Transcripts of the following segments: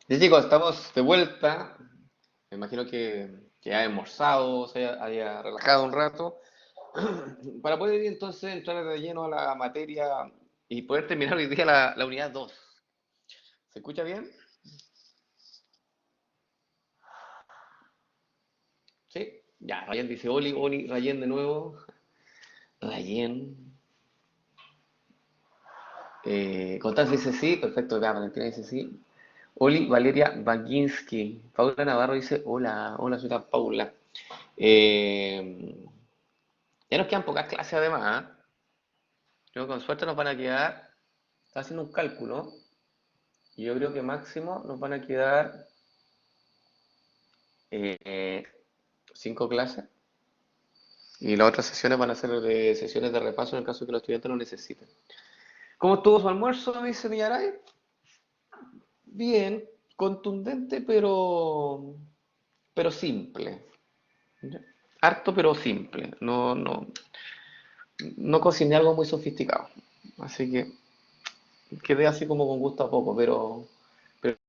Sí, chicos, estamos de vuelta. Me imagino que haya almorzado, haya relajado un rato, para poder entonces entrar de lleno a la materia y poder terminar hoy día la unidad 2. ¿Se escucha bien? ¿Sí? Ya, Rayen dice Oli, Oli, Rayen de nuevo. Rayen. Constanza dice sí, perfecto, ya, Valentina dice sí. Oli, Valeria Baginski. Paula Navarro dice hola, hola, soy la Paula. Eh, ya nos quedan pocas clases además, ¿ah? Creo que con suerte nos van a quedar, está haciendo un cálculo, y yo creo que máximo nos van a quedar eh, 5 clases, y las otras sesiones van a ser de sesiones de repaso en el caso de que los estudiantes lo necesiten. ¿Cómo estuvo su almuerzo? Dice Millaray. Bien, contundente, pero simple. ¿Ya? Harto, pero simple. No cociné algo muy sofisticado. Así que quedé así como con gusto a poco, pero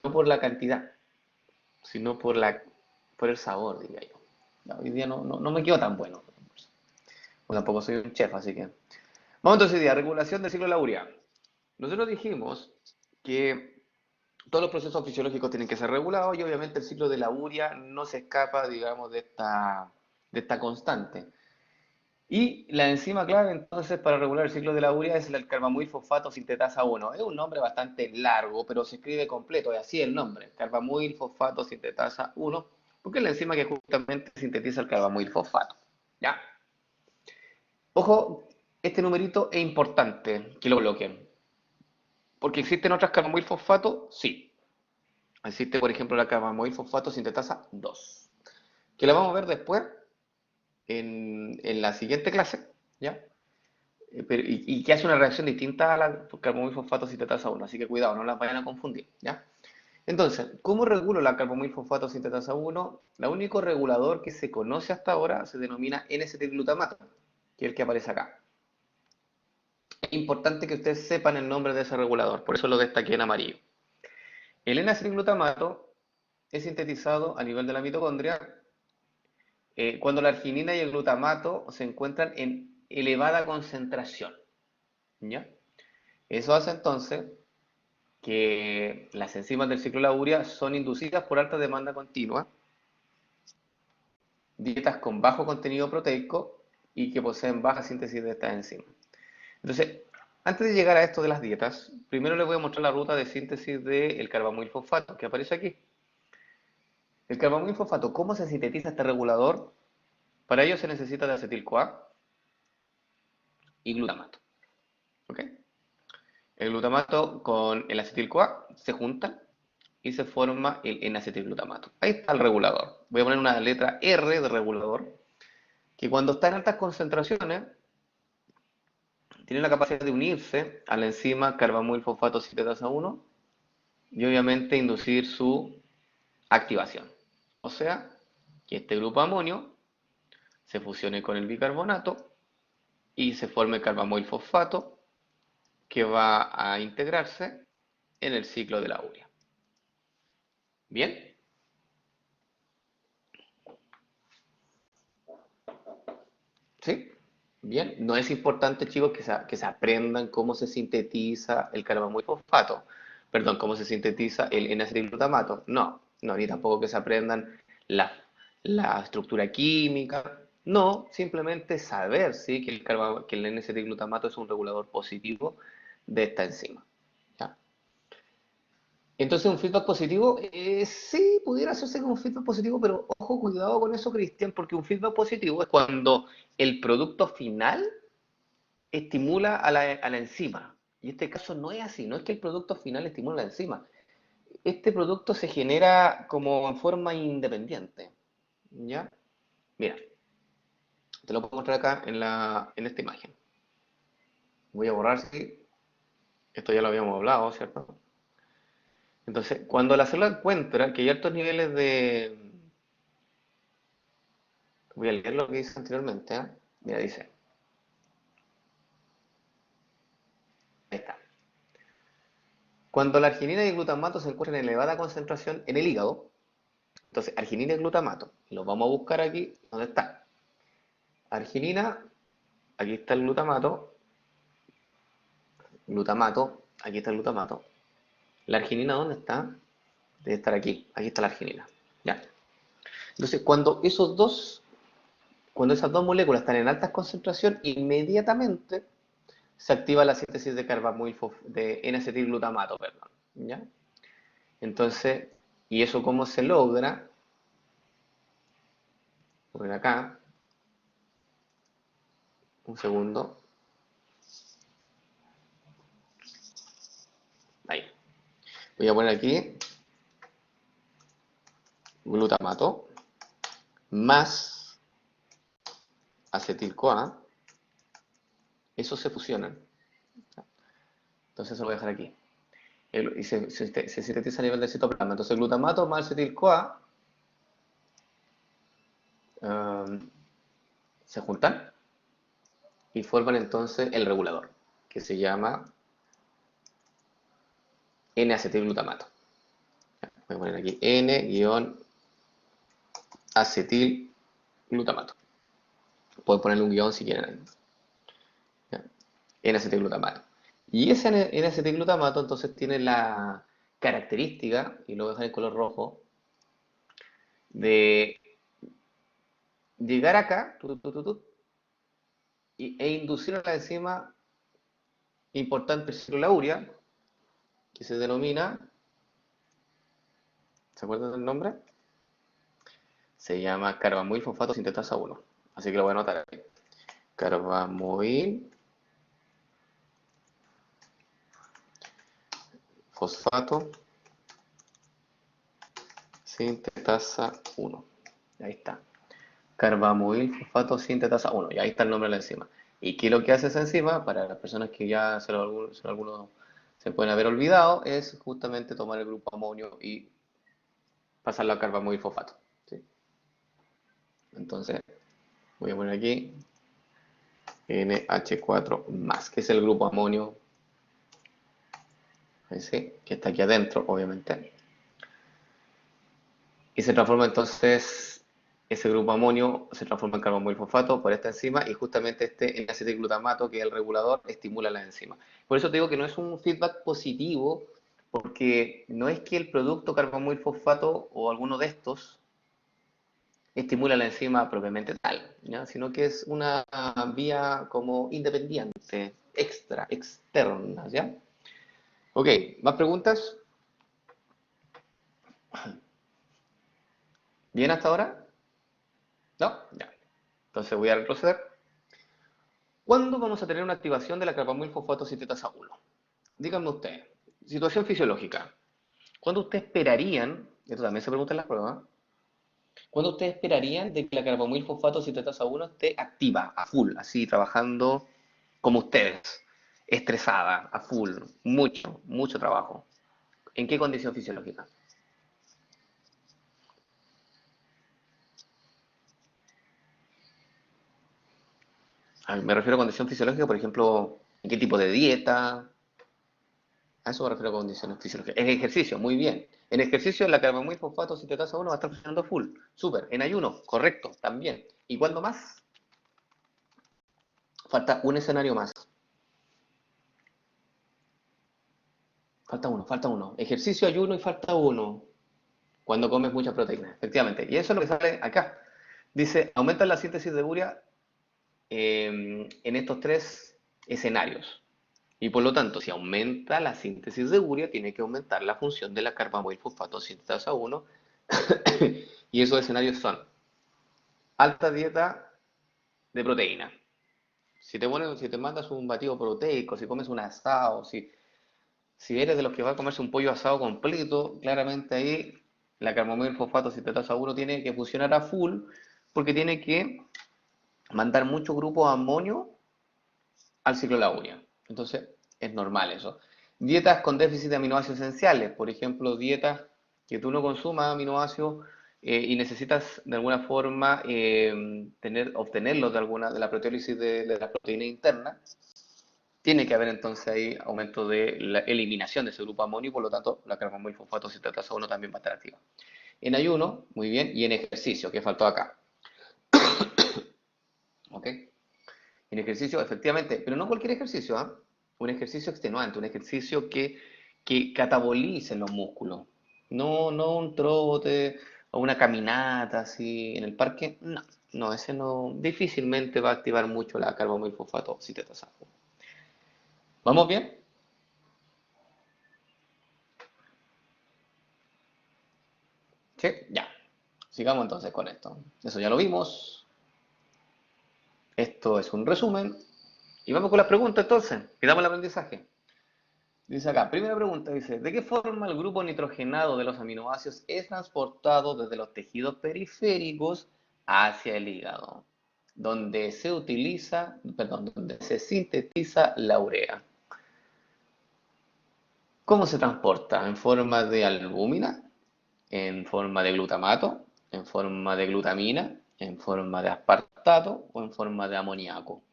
no por la cantidad, sino por el sabor, diría yo. Ya, hoy día no me quedó tan bueno. Bueno, tampoco soy un chef, así que. Vamos entonces hoy día, regulación del ciclo de la urea. Nosotros dijimos que todos los procesos fisiológicos tienen que ser regulados y obviamente el ciclo de la urea no se escapa, digamos, de esta constante. Y la enzima clave entonces para regular el ciclo de la urea es el carbamoil fosfato sintetasa 1. Es un nombre bastante largo, pero se escribe completo, y así el nombre, carbamoil fosfato sintetasa 1, porque es la enzima que justamente sintetiza el carbamoil fosfato. ¿Ya? Ojo, este numerito es importante que lo bloqueen, porque existen otras carbamoil fosfato, sí. Existe, por ejemplo, la carbamoil fosfato sintetasa 2, que la vamos a ver después en la siguiente clase, ¿ya? Y que hace una reacción distinta a la carboxil fosfato sintetasa 1, así que cuidado, no las vayan a confundir, ¿ya? Entonces, ¿cómo regulo la carboxil fosfato sintetasa 1? El único regulador que se conoce hasta ahora se denomina N-acetilglutamato, que es el que aparece acá. Es importante que ustedes sepan el nombre de ese regulador, por eso lo destaqué en amarillo. El N-acetilglutamato es sintetizado a nivel de la mitocondria cuando la arginina y el glutamato se encuentran en elevada concentración, ¿ya? Eso hace entonces que las enzimas del ciclo de la urea son inducidas por alta demanda continua, dietas con bajo contenido proteico y que poseen baja síntesis de estas enzimas. Entonces, antes de llegar a esto de las dietas, primero les voy a mostrar la ruta de síntesis del carbamoil fosfato que aparece aquí. El carbamoil fosfato, ¿cómo se sintetiza este regulador? Para ello se necesita de acetil-CoA y glutamato. ¿Ok? El glutamato con el acetil-CoA se juntan y se forma el N-acetilglutamato. Ahí está el regulador. Voy a poner una letra R de regulador, que cuando está en altas concentraciones tiene la capacidad de unirse a la enzima carbamoil fosfato sintetasa 1 y obviamente inducir su activación. O sea, que este grupo amonio se fusione con el bicarbonato y se forme carbamoil fosfato que va a integrarse en el ciclo de la urea. ¿Bien? ¿Sí? Bien, no es importante, chicos, que se aprendan cómo se sintetiza el carbamoil fosfato, perdón, cómo se sintetiza el N-acetilglutamato. No, no, ni tampoco que se aprendan la, la estructura química. No, simplemente saber, ¿sí? Que el N-acetilglutamato es un regulador positivo de esta enzima. ¿Ya? Entonces, un feedback positivo, sí, pudiera hacerse como un feedback positivo, pero ojo, cuidado con eso, Cristian, porque un feedback positivo es cuando el producto final estimula a la enzima. Y este caso no es así, no es que el producto final estimula a la enzima. Este producto se genera como en forma independiente. ¿Ya? Mira, te lo puedo mostrar acá en esta imagen. Voy a borrar, sí, esto ya lo habíamos hablado, ¿cierto? Entonces, cuando la célula encuentra que hay altos niveles de... Voy a leer lo que dice anteriormente, ¿eh? Mira, dice, ahí está. Cuando la arginina y el glutamato se encuentran en elevada concentración en el hígado, entonces arginina y glutamato, los vamos a buscar aquí, ¿dónde está? Arginina, aquí está el glutamato, aquí está el glutamato. ¿La arginina dónde está? Debe estar aquí está la arginina. Ya. Entonces, cuando esas dos moléculas están en alta concentración, inmediatamente se activa la síntesis de de N-acetilglutamato, perdón. ¿Ya? Entonces, ¿y eso cómo se logra? Voy a ver acá, un segundo. Ahí. Voy a poner aquí glutamato más acetil-CoA. Eso se fusionan. Entonces eso lo voy a dejar aquí. Y se sintetiza a nivel del citoplasma. Entonces el glutamato más acetil-CoA um, se juntan y forman entonces el regulador, que se llama N-acetilglutamato. Voy a poner aquí N-acetilglutamato. Pueden ponerle un guión si quieren. N-acetilglutamato. Y ese N-acetilglutamato entonces tiene la característica, y lo voy a dejar en color rojo, de llegar acá e inducir a la enzima importante célula urea, que se denomina, ¿se acuerdan del nombre? Se llama carbamoil fosfato sintetasa 1. Así que lo voy a anotar aquí. Carbamoil fosfato sintetasa 1. Ahí está. Carbamoil fosfato sintetasa 1. Y ahí está el nombre de la enzima. ¿Y qué es lo que hace esa enzima? Para las personas que ya algunos se pueden haber olvidado, es justamente tomar el grupo amonio y pasarlo a carbamoil fosfato. ¿Sí? Entonces, voy a poner aquí NH4 más, que es el grupo amonio, ¿sí? Que está aquí adentro, obviamente. Y se transforma entonces, ese grupo amonio se transforma en carbomoil fosfato por esta enzima y justamente este N-acetilglutamato, que es el regulador, estimula la enzima. Por eso te digo que no es un feedback positivo, porque no es que el producto carbomoil fosfato o alguno de estos estimula la enzima propiamente tal, ¿ya? Sino que es una vía como independiente, externa, ¿ya? Ok, ¿más preguntas? ¿Bien hasta ahora? ¿No? Ya. Entonces voy a retroceder. ¿Cuándo vamos a tener una activación de la carbamil fosfato sintetasa 1? Díganme ustedes, situación fisiológica. ¿Cuándo ustedes esperarían, esto también se pregunta en la prueba, ¿cuándo ustedes esperarían de que la carbamil fosfato sintetasa 1 esté activa, a full, así trabajando como ustedes, estresada, a full, mucho trabajo? ¿En qué condición fisiológica? Me refiero a condición fisiológica, por ejemplo, ¿en qué tipo de dieta? A eso me refiero a condiciones fisiológicas. En ejercicio, muy bien. En ejercicio, la carbamil fosfato sintetasa 1 va a estar funcionando full. Súper. En ayuno, correcto, también. ¿Y cuándo más? Falta un escenario más. Falta uno. Ejercicio, ayuno y falta uno. Cuando comes mucha proteína, efectivamente. Y eso es lo que sale acá. Dice, aumenta la síntesis de urea en estos tres escenarios. Y por lo tanto, si aumenta la síntesis de urea, tiene que aumentar la función de la carbamoil fosfato sintetasa 1. Y esos escenarios son alta dieta de proteína. Si te mandas un batido proteico, si comes un asado, si eres de los que va a comerse un pollo asado completo, claramente ahí la carbamoil fosfato sintetasa 1 tiene que funcionar a full porque tiene que mandar mucho grupo de amonio al ciclo de la urea. Entonces, es normal eso. Dietas con déficit de aminoácidos esenciales, por ejemplo, dietas que tú no consumas aminoácidos y necesitas de alguna forma obtenerlos de la proteólisis de la proteína interna, tiene que haber entonces ahí aumento de la eliminación de ese grupo amonio y por lo tanto la carbamoil-fosfato citratasa 1 también va a estar activa. En ayuno, muy bien, y en ejercicio, que faltó acá. ¿Ok? En ejercicio, efectivamente, pero no cualquier ejercicio, ¿ah? Un ejercicio extenuante, un ejercicio que catabolice los músculos. No, no un trote o una caminata así en el parque. No, no, ese no, difícilmente va a activar mucho la carbamoil-fosfato citratasa 1. ¿Vamos bien? Sí, ya. Sigamos entonces con esto. Eso ya lo vimos. Esto es un resumen. Y vamos con las preguntas entonces. Quedamos el aprendizaje. Dice acá, primera pregunta, dice, ¿de qué forma el grupo nitrogenado de los aminoácidos es transportado desde los tejidos periféricos hacia el hígado? Donde se utiliza, perdón, donde se sintetiza la urea. ¿Cómo se transporta? ¿En forma de albúmina? ¿En forma de glutamato? ¿En forma de glutamina? ¿En forma de aspartato? ¿O en forma de amoníaco?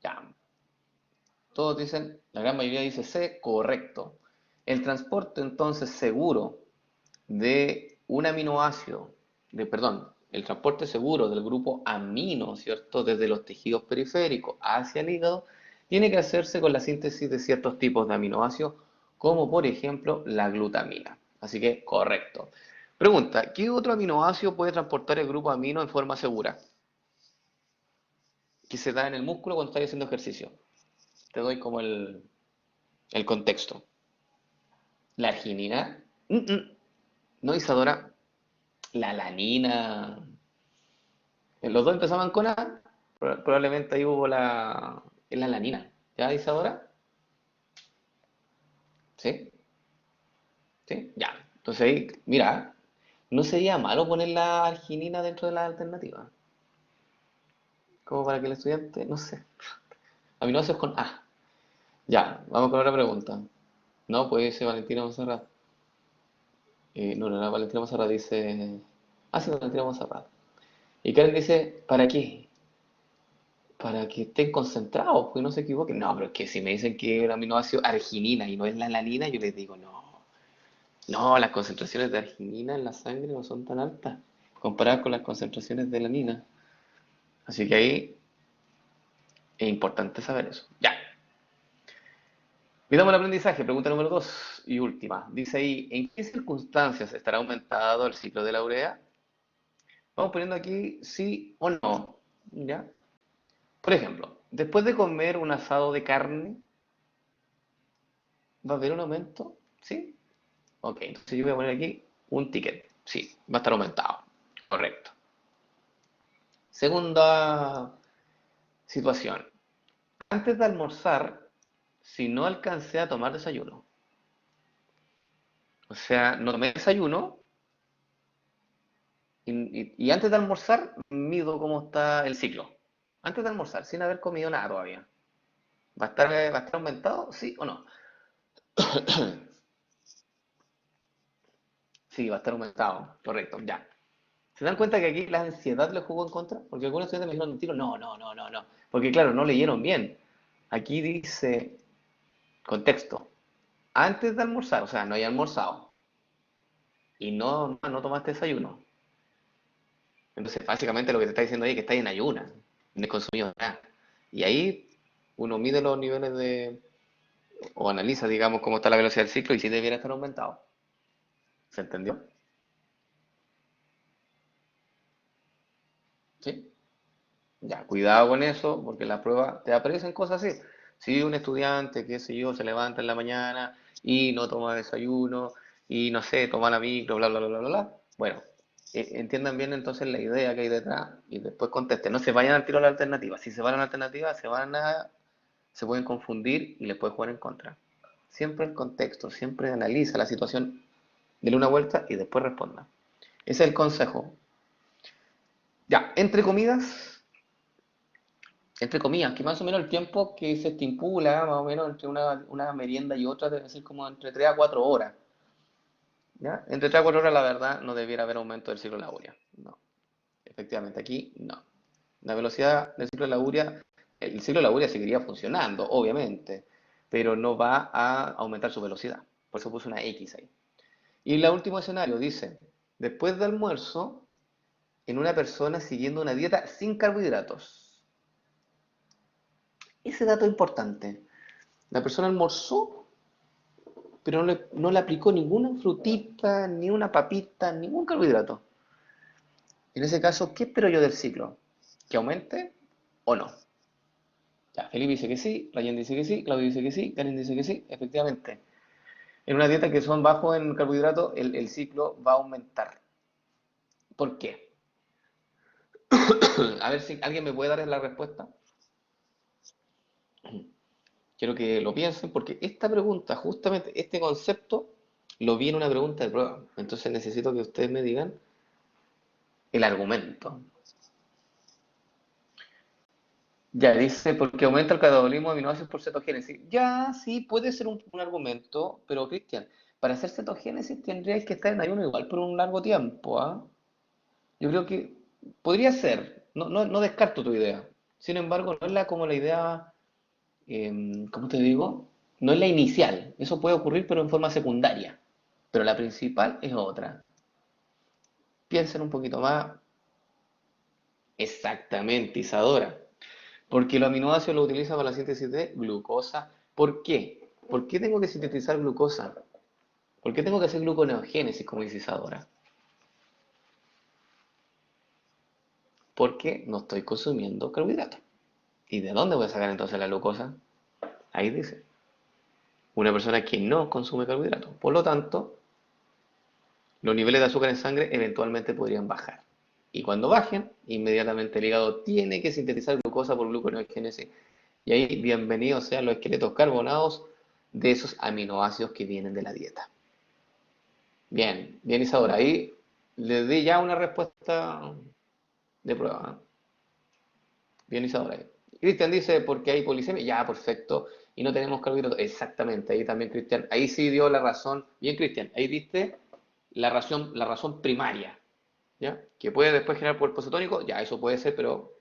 Ya, todos dicen, la gran mayoría dice C, correcto. El transporte entonces seguro de un aminoácido, perdón, el transporte seguro del grupo amino, ¿cierto? Desde los tejidos periféricos hacia el hígado, tiene que hacerse con la síntesis de ciertos tipos de aminoácidos, como por ejemplo la glutamina. Así que, correcto. Pregunta, ¿qué otro aminoácido puede transportar el grupo amino en forma segura? Que se da en el músculo cuando estás haciendo ejercicio. Te doy como el contexto. La arginina. No, Isadora. La alanina. Los dos empezaban con A. Probablemente ahí hubo la. Es la alanina. ¿Ya, Isadora? ¿Sí? ¿Sí? Ya. Entonces ahí, mira, no sería malo poner la arginina dentro de la alternativa. Como para que el estudiante, no sé. Aminoácidos con A. Ya, vamos con otra pregunta. No, puede ser Valentina Monserrat. No, no, no, Valentina Monserrat dice. Ah, sí, Valentina Monserrat. Y Karen dice, ¿para qué? Para que estén concentrados, pues no se equivoquen. No, pero es que si me dicen que es el aminoácido arginina y no es la alanina, yo les digo, no, no, las concentraciones de arginina en la sangre no son tan altas comparadas con las concentraciones de alanina. Así que ahí es importante saber eso. Ya, miramos el aprendizaje, pregunta número 2 y última. Dice ahí, ¿en qué circunstancias estará aumentado el ciclo de la urea? Vamos poniendo aquí sí o no. ¿Ya? Por ejemplo, después de comer un asado de carne, ¿va a haber un aumento? ¿Sí? Ok, entonces yo voy a poner aquí un ticket. Sí, va a estar aumentado. Correcto. Segunda situación. Antes de almorzar, si no alcancé a tomar desayuno, o sea, no tomé desayuno y antes de almorzar mido cómo está el ciclo. Antes de almorzar, sin haber comido nada todavía. Va a estar aumentado? ¿Sí o no? Sí, va a estar aumentado. Correcto, ya. ¿Se dan cuenta que aquí la ansiedad le jugó en contra? Porque algunos estudiantes me dijeron un tiro, no, no, no, no, no. Porque claro, no leyeron bien. Aquí dice, contexto, antes de almorzar, o sea, no hay almorzado y no tomaste desayuno. Entonces, básicamente lo que te está diciendo ahí es que estás en ayunas, no has consumido nada. Y ahí uno mide los niveles o analiza, digamos, cómo está la velocidad del ciclo y si debiera estar aumentado. ¿Se entendió? ¿Sí? Ya, cuidado con eso, porque la prueba te aparecen cosas así. Si un estudiante, qué sé yo, se levanta en la mañana y no toma desayuno y no sé, toma la micro, bla, bla, bla, bla, bla, bla. Bueno, entiendan bien entonces la idea que hay detrás y después contesten. No se vayan al tiro a la alternativa. Si se van a la alternativa, se pueden confundir y les puede jugar en contra. Siempre el contexto, siempre analiza la situación, dele una vuelta y después responda. Ese es el consejo. Ya, entre comillas, que más o menos el tiempo que se estipula, más o menos entre una merienda y otra, debe ser como entre 3 a 4 horas. ¿Ya? Entre 3 a 4 horas, la verdad, no debiera haber aumento del ciclo laboral. No, efectivamente, aquí no. La velocidad del ciclo de la urea, el ciclo de la urea seguiría funcionando, obviamente, pero no va a aumentar su velocidad. Por eso puse una X ahí. Y el último escenario dice, después de almuerzo, en una persona siguiendo una dieta sin carbohidratos. Ese dato es importante. La persona almorzó, pero no le aplicó ninguna frutita, ni una papita, ningún carbohidrato. En ese caso, ¿qué espero yo del ciclo? ¿Que aumente o no? Ya, Felipe dice que sí, Ryan dice que sí, Claudio dice que sí, Karen dice que sí, efectivamente. En una dieta que son bajos en carbohidratos, el ciclo va a aumentar. ¿Por qué? A ver si alguien me puede dar la respuesta. Quiero que lo piensen porque esta pregunta, justamente este concepto, lo vi en una pregunta de prueba. Entonces necesito que ustedes me digan el argumento. Ya dice, porque aumenta el catabolismo de aminoácidos por cetogénesis. Ya, sí, puede ser un argumento, pero Cristian, para hacer cetogénesis tendríais que estar en ayuno igual por un largo tiempo, ¿ah? Yo creo que podría ser, no descarto tu idea. Sin embargo, no es como la idea, ¿cómo te digo? No es la inicial. Eso puede ocurrir, pero en forma secundaria. Pero la principal es otra. Piensen un poquito más. Exactamente, Isadora. Porque los aminoácidos los utiliza para la síntesis de glucosa. ¿Por qué? ¿Por qué tengo que sintetizar glucosa? ¿Por qué tengo que hacer gluconeogénesis, como dice Isadora? Porque no estoy consumiendo carbohidratos. ¿Y de dónde voy a sacar entonces la glucosa? Ahí dice, una persona que no consume carbohidratos. Por lo tanto, los niveles de azúcar en sangre eventualmente podrían bajar. Y cuando bajen, inmediatamente el hígado tiene que sintetizar glucosa por gluconeogénesis. Y ahí, bienvenidos sean los esqueletos carbonados de esos aminoácidos que vienen de la dieta. Bien, bien Isadora, ahí les di ya una respuesta de prueba. ¿Eh? Bien Isadora. Ahí. Cristian dice, porque hay polisemia. Ya, perfecto. Y no tenemos carbohidratos. Exactamente, ahí también Cristian. Ahí sí dio la razón. Bien Cristian, ahí diste la razón primaria. ¿Ya? Que puede después generar cuerpo cetónico. Ya, eso puede ser, pero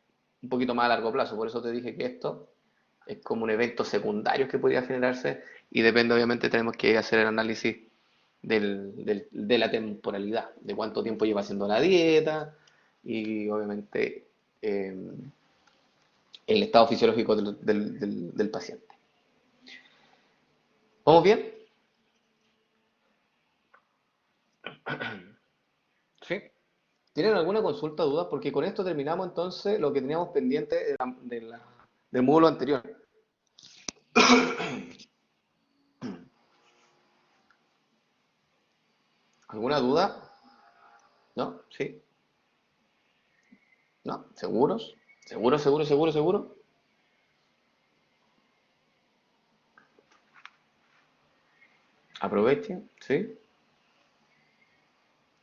un poquito más a largo plazo. Por eso te dije que esto es como un evento secundario que podría generarse y depende, obviamente, tenemos que hacer el análisis de la temporalidad, de cuánto tiempo lleva haciendo la dieta y obviamente eh, el estado fisiológico del paciente. ¿Vamos bien? ¿Sí? ¿Tienen alguna consulta o duda? Porque con esto terminamos entonces lo que teníamos pendiente del módulo anterior. ¿Alguna duda? ¿No? ¿Sí? ¿No? ¿Seguros? ¿Seguro, seguro, seguro, seguro? Aprovechen, ¿sí?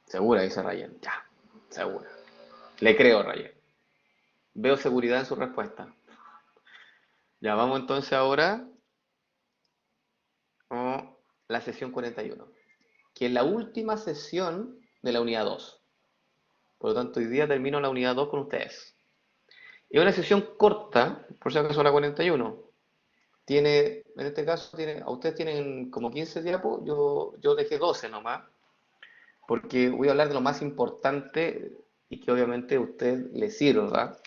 Segura, dice Ryan. Ya, segura. Le creo, Ryan. Veo seguridad en su respuesta. Ya, vamos entonces ahora a la sesión 41, que es la última sesión de la unidad 2. Por lo tanto, hoy día termino la unidad 2 con ustedes. Es una sesión corta, por si acaso la 41. Tiene, en este caso, a ustedes tienen como 15 diapos, yo dejé 12 nomás, porque voy a hablar de lo más importante y que obviamente a usted le sirva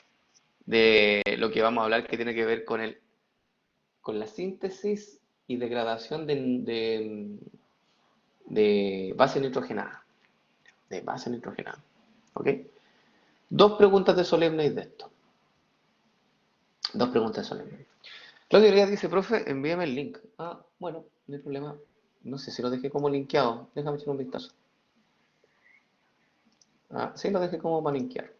de lo que vamos a hablar que tiene que ver con la síntesis y degradación de base nitrogenada. De base nitrogenada. ¿Ok? Dos preguntas de Solemne de esto. Dos preguntas de Solemne. Claudio Díaz dice, profe, envíame el link. Ah, bueno, no hay problema. No sé si lo dejé como linkeado. Déjame echar un vistazo. Ah, sí, lo dejé como para linkear.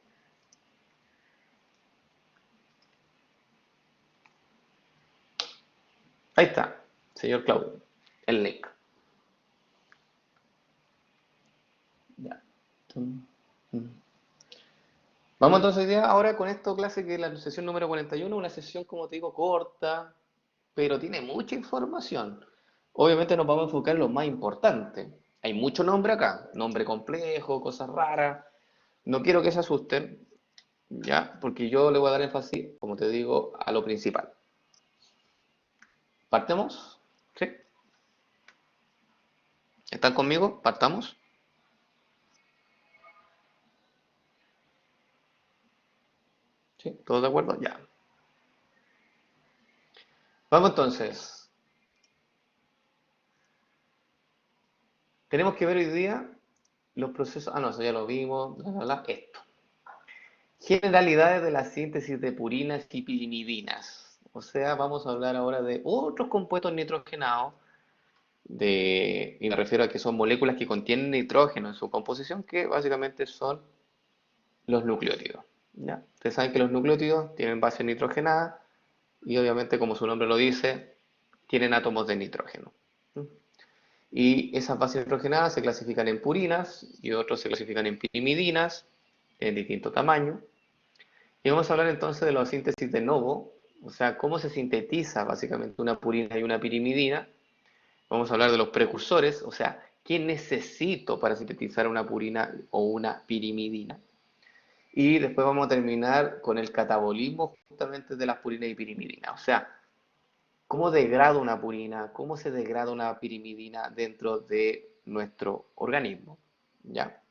Ahí está, señor Claudio. El link. Ya. Vamos entonces ya ahora con esta clase que es la sesión número 41, una sesión como te digo corta, pero tiene mucha información. Obviamente nos vamos a enfocar en lo más importante. Hay mucho nombre acá, nombre complejo, cosas raras. No quiero que se asusten, ¿ya? Porque yo le voy a dar énfasis, como te digo, a lo principal. ¿Partemos? ¿Sí? ¿Están conmigo? ¿Partamos? ¿Sí? ¿Todos de acuerdo? Ya. Vamos entonces. Tenemos que ver hoy día los procesos. Ah, no, eso ya lo vimos. Bla, bla, bla, esto. Generalidades de la síntesis de purinas y pirimidinas. O sea, vamos a hablar ahora de otros compuestos nitrogenados. Y me refiero a que son moléculas que contienen nitrógeno en su composición, que básicamente son los nucleótidos. ¿Ya? Ustedes saben que los nucleótidos tienen base nitrogenada y obviamente, como su nombre lo dice, tienen átomos de nitrógeno. Y esas bases nitrogenadas se clasifican en purinas y otros se clasifican en pirimidinas en distinto tamaño. Y vamos a hablar entonces de la síntesis de novo, o sea, cómo se sintetiza básicamente una purina y una pirimidina. Vamos a hablar de los precursores, o sea, qué necesito para sintetizar una purina o una pirimidina. Y después vamos a terminar con el catabolismo justamente de las purinas y pirimidinas, o sea, cómo degrada una purina, cómo se degrada una pirimidina dentro de nuestro organismo, ¿ya?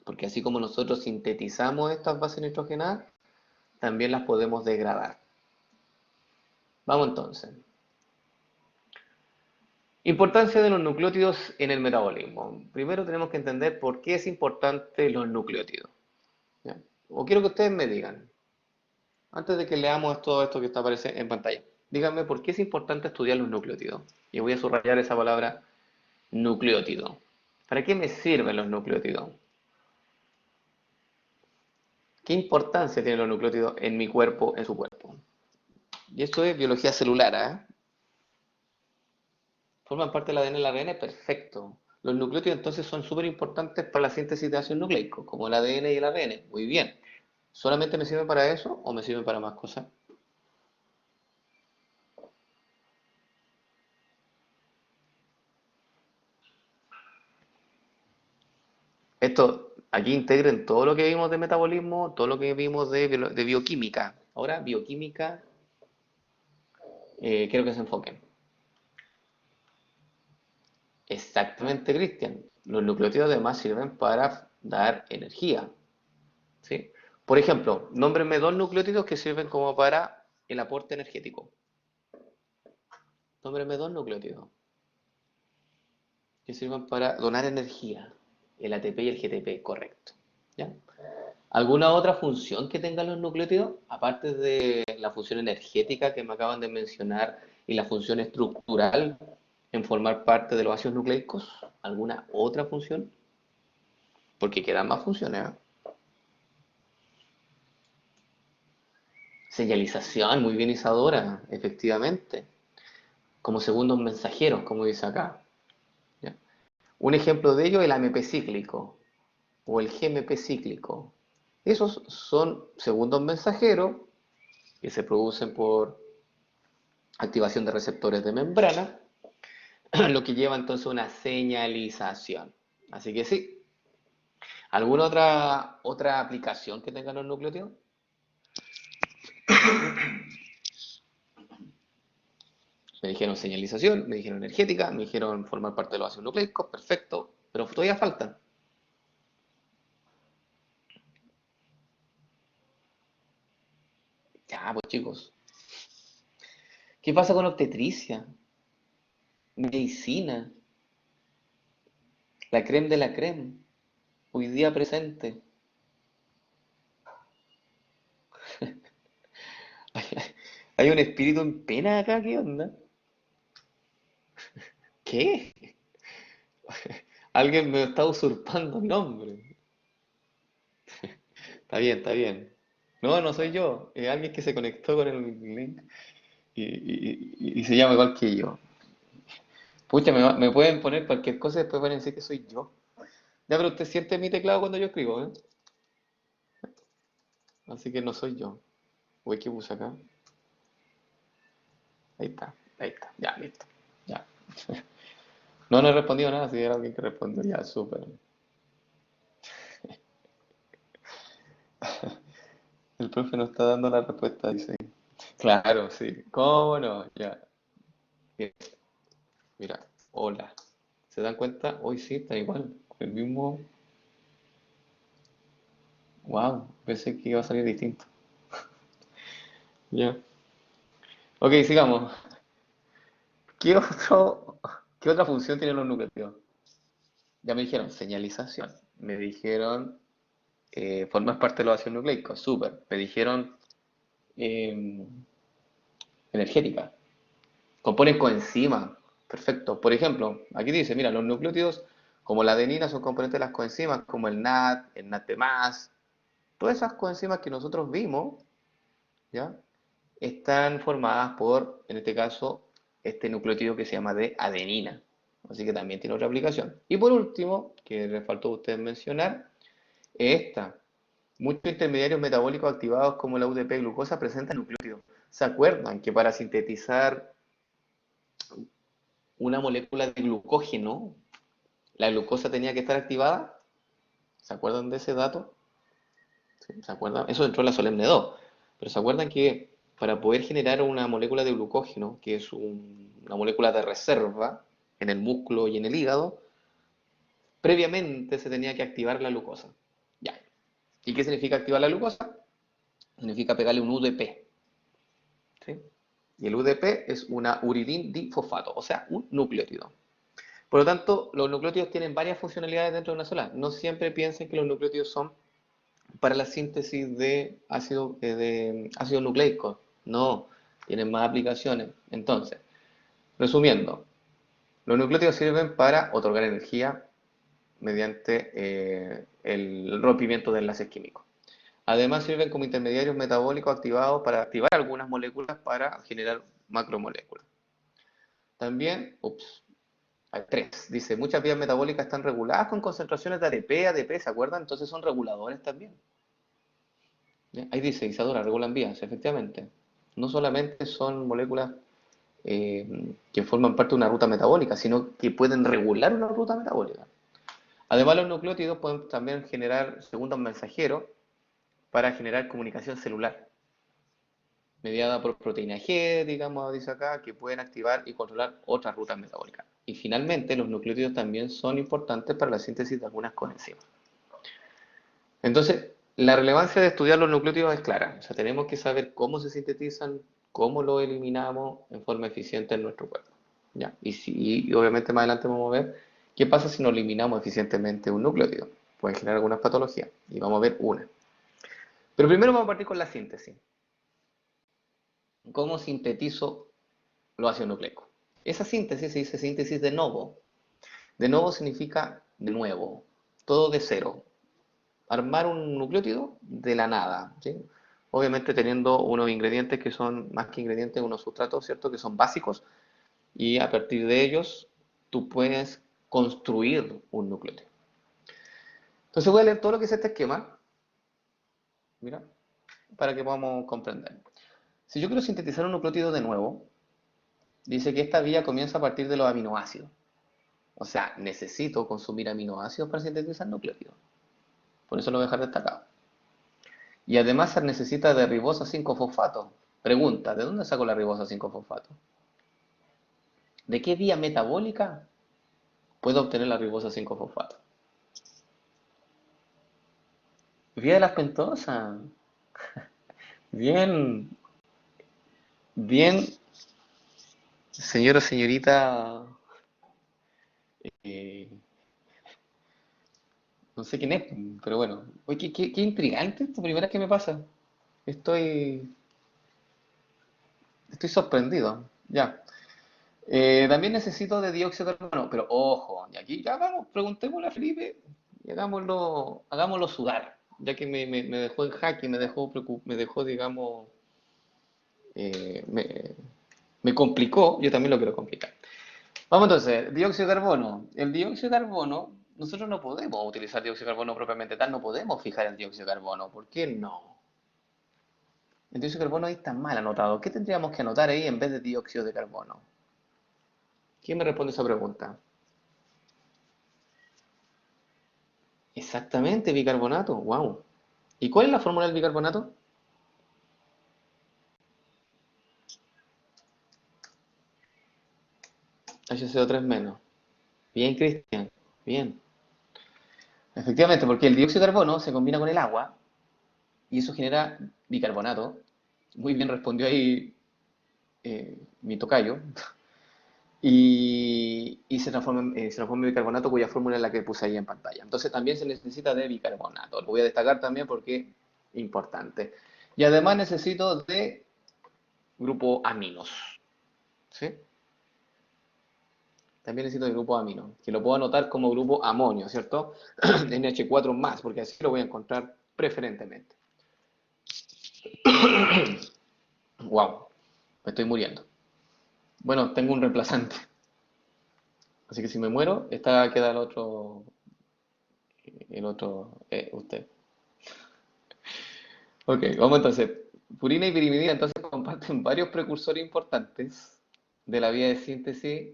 Porque así como nosotros sintetizamos estas bases nitrogenadas, también las podemos degradar. Vamos entonces. Importancia de los nucleótidos en el metabolismo. Primero tenemos que entender por qué es importante los nucleótidos, ¿ya? O quiero que ustedes me digan, antes de que leamos todo esto que está aparece en pantalla, díganme por qué es importante estudiar los nucleótidos. Y voy a subrayar esa palabra nucleótido. ¿Para qué me sirven los nucleótidos? ¿Qué importancia tienen los nucleótidos en mi cuerpo, en su cuerpo? Y esto es biología celular, ¿eh? ¿Forman parte del ADN y el ARN? Perfecto. Los nucleótidos entonces son súper importantes para la síntesis de ácidos nucleicos, como el ADN y el ARN. Muy bien. ¿Solamente me sirven para eso o me sirven para más cosas? Esto, aquí integren todo lo que vimos de metabolismo, todo lo que vimos de bioquímica. Ahora, bioquímica, quiero que se enfoquen. Exactamente, Cristian. Los nucleótidos además sirven para dar energía, ¿sí? Por ejemplo, nómbrenme dos nucleótidos que sirven como para el aporte energético. Nómbrenme dos nucleótidos que sirvan para donar energía. El ATP y el GTP, correcto. ¿Ya? ¿Alguna otra función que tengan los nucleótidos? Aparte de la función energética que me acaban de mencionar y la función estructural en formar parte de los ácidos nucleicos. ¿Alguna otra función? Porque quedan más funciones, ¿eh? Señalización, muy bien Isadora, efectivamente. Como segundos mensajeros, como dice acá. ¿Ya? Un ejemplo de ello es el AMP cíclico o el GMP cíclico. Esos son segundos mensajeros que se producen por activación de receptores de membrana, lo que lleva entonces a una señalización. Así que sí. ¿Alguna otra aplicación que tengan los nucleótidos? Me dijeron señalización, me dijeron energética, me dijeron formar parte de los ácidos nucleicos, perfecto, pero todavía faltan. Ya, pues chicos, ¿qué pasa con obstetricia? Medicina, la creme de la creme, hoy día presente. Hay un espíritu en pena acá, ¿qué onda? ¿Qué? Alguien me está usurpando mi nombre. Está bien, está bien. No, no soy yo. Es alguien que se conectó con el link y se llama igual que yo. Pucha, me pueden poner cualquier cosa y después van a decir que soy yo. Ya, pero usted siente mi teclado cuando yo escribo, ¿eh? Así que no soy yo. Uy, ¿qué puse acá? Ahí está, ahí está. Ya, listo. Ya. No, no he respondido nada, si era alguien que respondió. Ya, súper. El profe no está dando la respuesta, dice. Claro, sí. ¿Cómo no? Ya. Bien. Mira, hola. ¿Se dan cuenta? Hoy sí, está igual. El mismo. Wow, pensé que iba a salir distinto. Ya. Ok, sigamos. ¿Qué otro, qué otra función tienen los nucleótidos? Ya me dijeron señalización. Me dijeron formar parte de los ácidos nucleicos. Súper. Me dijeron eh, energética. Componen coenzimas. Perfecto. Por ejemplo, aquí dice, mira, los nucleótidos como la adenina son componentes de las coenzimas como el NAD, el NADP+. Todas esas coenzimas que nosotros vimos, ¿ya? Están formadas por, en este caso, este nucleótido que se llama de adenina. Así que también tiene otra aplicación. Y por último, que les faltó a ustedes mencionar, es esta. Muchos intermediarios metabólicos activados como la UDP-glucosa presentan nucleótidos. ¿Se acuerdan que para sintetizar una molécula de glucógeno, la glucosa tenía que estar activada? ¿Se acuerdan de ese dato? ¿Sí? ¿Se acuerdan? Eso entró en la Solemne 2. Pero ¿se acuerdan que para poder generar una molécula de glucógeno, que es una molécula de reserva en el músculo y en el hígado, previamente se tenía que activar la glucosa? Ya. ¿Y qué significa activar la glucosa? Significa pegarle un UDP. ¿Sí? Y el UDP es una uridín difosfato, o sea, un nucleótido. Por lo tanto, los nucleótidos tienen varias funcionalidades dentro de una sola. No siempre piensen que los nucleótidos son para la síntesis de ácido nucleico. No, tienen más aplicaciones. Entonces, resumiendo, los nucleótidos sirven para otorgar energía mediante el rompimiento de enlaces químicos. Además, sirven como intermediarios metabólicos activados para activar algunas moléculas para generar macromoléculas. También, hay tres. Dice, muchas vías metabólicas están reguladas con concentraciones de ATP, ADP, ¿se acuerdan? Entonces son reguladores también. ¿Ya? Ahí dice, Isadora, regulan vías, efectivamente. No solamente son moléculas que forman parte de una ruta metabólica, sino que pueden regular una ruta metabólica. Además, los nucleótidos pueden también generar segundos mensajeros para generar comunicación celular, mediada por proteína G, digamos, dice acá, que pueden activar y controlar otras rutas metabólicas. Y finalmente, los nucleótidos también son importantes para la síntesis de algunas coenzimas. Entonces, la relevancia de estudiar los nucleótidos es clara. O sea, tenemos que saber cómo se sintetizan, cómo lo eliminamos en forma eficiente en nuestro cuerpo. ¿Ya? Y obviamente más adelante vamos a ver qué pasa si no eliminamos eficientemente un nucleótido. Pueden generar algunas patologías. Y vamos a ver una. Pero primero vamos a partir con la síntesis. ¿Cómo sintetizo los ácidos nucleicos? Esa síntesis se dice síntesis de novo. De novo significa de nuevo, todo de cero. Armar un nucleótido de la nada, ¿sí? Obviamente teniendo unos ingredientes que son más que ingredientes, unos sustratos, ¿cierto? Que son básicos y a partir de ellos tú puedes construir un nucleótido. Entonces voy a leer todo lo que es este esquema, mira, para que podamos comprender. Si yo quiero sintetizar un nucleótido de nuevo, dice que esta vía comienza a partir de los aminoácidos. O sea, necesito consumir aminoácidos para sintetizar nucleótidos. Por eso lo voy a dejar destacado. Y además se necesita de ribosa 5-fosfato. Pregunta, ¿de dónde saco la ribosa 5-fosfato? ¿De qué vía metabólica puedo obtener la ribosa 5-fosfato? Vía de las pentosas. Bien, bien, señor o señorita, eh, no sé quién es, pero bueno. Oye, qué intrigante esto, primera vez que me pasa. Estoy, estoy sorprendido. Ya. También necesito de dióxido de carbono, pero ojo, y aquí ya vamos, preguntémosle a Felipe y hagámoslo sudar, ya que me dejó en jaque, me dejó, digamos, eh, me, me complicó, yo también lo quiero complicar. Vamos entonces, dióxido de carbono. El dióxido de carbono, nosotros no podemos utilizar dióxido de carbono propiamente tal, no podemos fijar el dióxido de carbono. ¿Por qué no? El dióxido de carbono ahí está mal anotado. ¿Qué tendríamos que anotar ahí en vez de dióxido de carbono? ¿Quién me responde esa pregunta? Exactamente, bicarbonato. Wow. ¿Y cuál es la fórmula del bicarbonato? HCO3 menos. Bien, Cristian. Bien. Efectivamente, porque el dióxido de carbono se combina con el agua y eso genera bicarbonato. Muy bien respondió ahí mi tocayo. Y se transforma en bicarbonato cuya fórmula es la que puse ahí en pantalla. Entonces también se necesita de bicarbonato. Lo voy a destacar también porque es importante. Y además necesito de grupo aminos. ¿Sí? También necesito de grupo amino, que lo puedo anotar como grupo amonio, ¿cierto? NH4 más, porque así lo voy a encontrar preferentemente. Wow, me estoy muriendo. Bueno, tengo un reemplazante. Así que si me muero, esta queda usted. Ok, vamos entonces. Purina y pirimidina entonces comparten varios precursores importantes de la vía de síntesis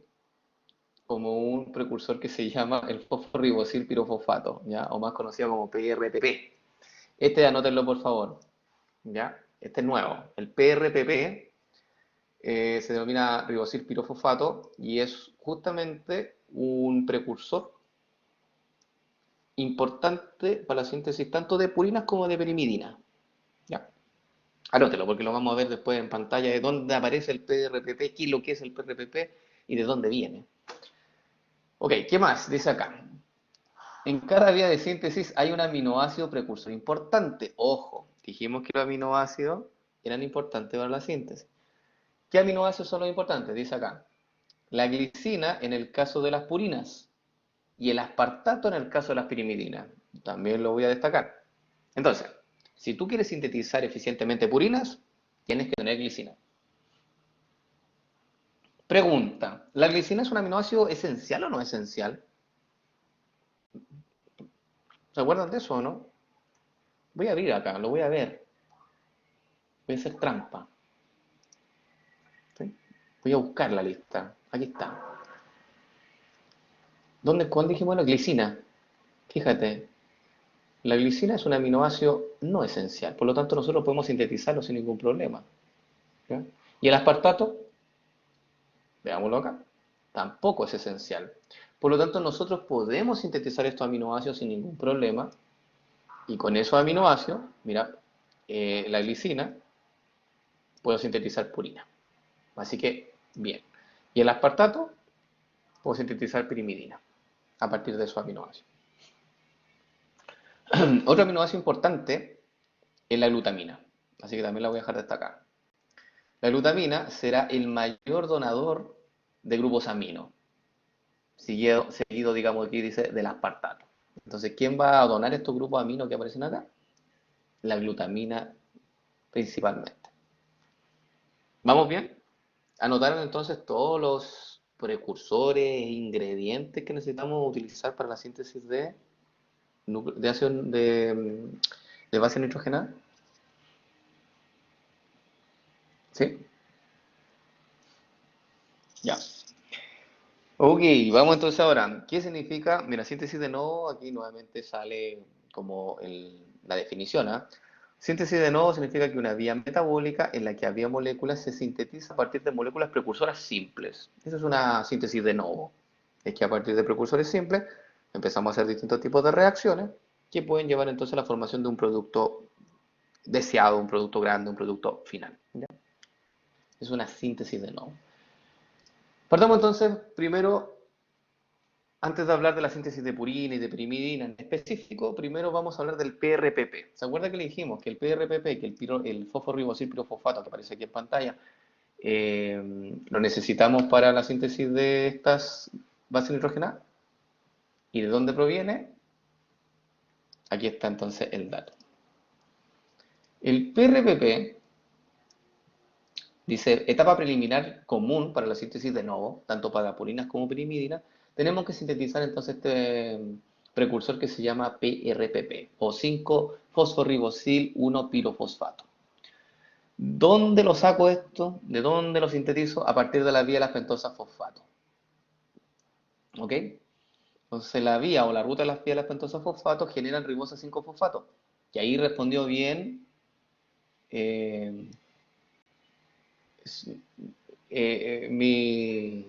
como un precursor que se llama el fosforibosil pirofosfato, ¿ya? O más conocido como PRPP. Este anótenlo por favor, ¿ya? Este es nuevo. El PRPP se denomina ribosil pirofosfato y es justamente un precursor importante para la síntesis tanto de purinas como de pirimidina, ¿ya? Anótelo porque lo vamos a ver después en pantalla de dónde aparece el PRPP, qué es lo que es el PRPP y de dónde viene. Ok, ¿qué más? Dice acá. En cada vía de síntesis hay un aminoácido precursor importante. Ojo, dijimos que los aminoácidos eran importantes para la síntesis. ¿Qué aminoácidos son los importantes? Dice acá. La glicina en el caso de las purinas y el aspartato en el caso de las pirimidinas. También lo voy a destacar. Entonces, si tú quieres sintetizar eficientemente purinas, tienes que tener glicina. Pregunta, ¿la glicina es un aminoácido esencial o no esencial? ¿Se acuerdan de eso o no? Voy a abrir acá, lo voy a ver. Voy a hacer trampa. ¿Sí? Voy a buscar la lista. Aquí está. ¿Cuál dijimos la glicina? Fíjate, la glicina es un aminoácido no esencial, por lo tanto nosotros podemos sintetizarlo sin ningún problema. ¿Ya? Y el aspartato, veámoslo acá, tampoco es esencial. Por lo tanto nosotros podemos sintetizar estos aminoácidos sin ningún problema y con esos aminoácidos, mira, la glicina, puedo sintetizar purina. Así que, bien. Y el aspartato, puedo sintetizar pirimidina a partir de esos aminoácidos. Otro aminoácido importante es la glutamina, así que también la voy a dejar destacar. La glutamina será el mayor donador de grupos amino, seguido digamos aquí dice, del aspartato. Entonces, ¿quién va a donar estos grupos amino que aparecen acá? La glutamina principalmente. ¿Vamos bien? Anotaron entonces todos los precursores e ingredientes que necesitamos utilizar para la síntesis de base nitrogenada. ¿Sí? Ya. Ok, vamos entonces ahora. ¿Qué significa? Mira, síntesis de novo, aquí nuevamente sale como la definición, ¿ah? Síntesis de novo significa que una vía metabólica en la que había moléculas se sintetiza a partir de moléculas precursoras simples. Esa es una síntesis de novo. Es que a partir de precursores simples empezamos a hacer distintos tipos de reacciones que pueden llevar entonces a la formación de un producto deseado, un producto grande, un producto final. ¿Ya? Es una síntesis de novo. Partamos entonces primero. Antes de hablar de la síntesis de purina y de pirimidina en específico, primero vamos a hablar del PRPP. ¿Se acuerda que le dijimos que el PRPP, que el fosforibosil pirofosfato que aparece aquí en pantalla, lo necesitamos para la síntesis de estas bases nitrogenadas? ¿Y de dónde proviene? Aquí está entonces el dato. El PRPP dice, etapa preliminar común para la síntesis de novo, tanto para purinas como pirimidina, tenemos que sintetizar entonces este precursor que se llama PRPP, o 5-fosforibosil 1-pirofosfato. ¿Dónde lo saco esto? ¿De dónde lo sintetizo? A partir de la vía de la pentosa fosfato. ¿Ok? Entonces la vía o la ruta de las vías de la pentosa fosfato generan ribosa 5-fosfato. Y ahí respondió bien eh, mi,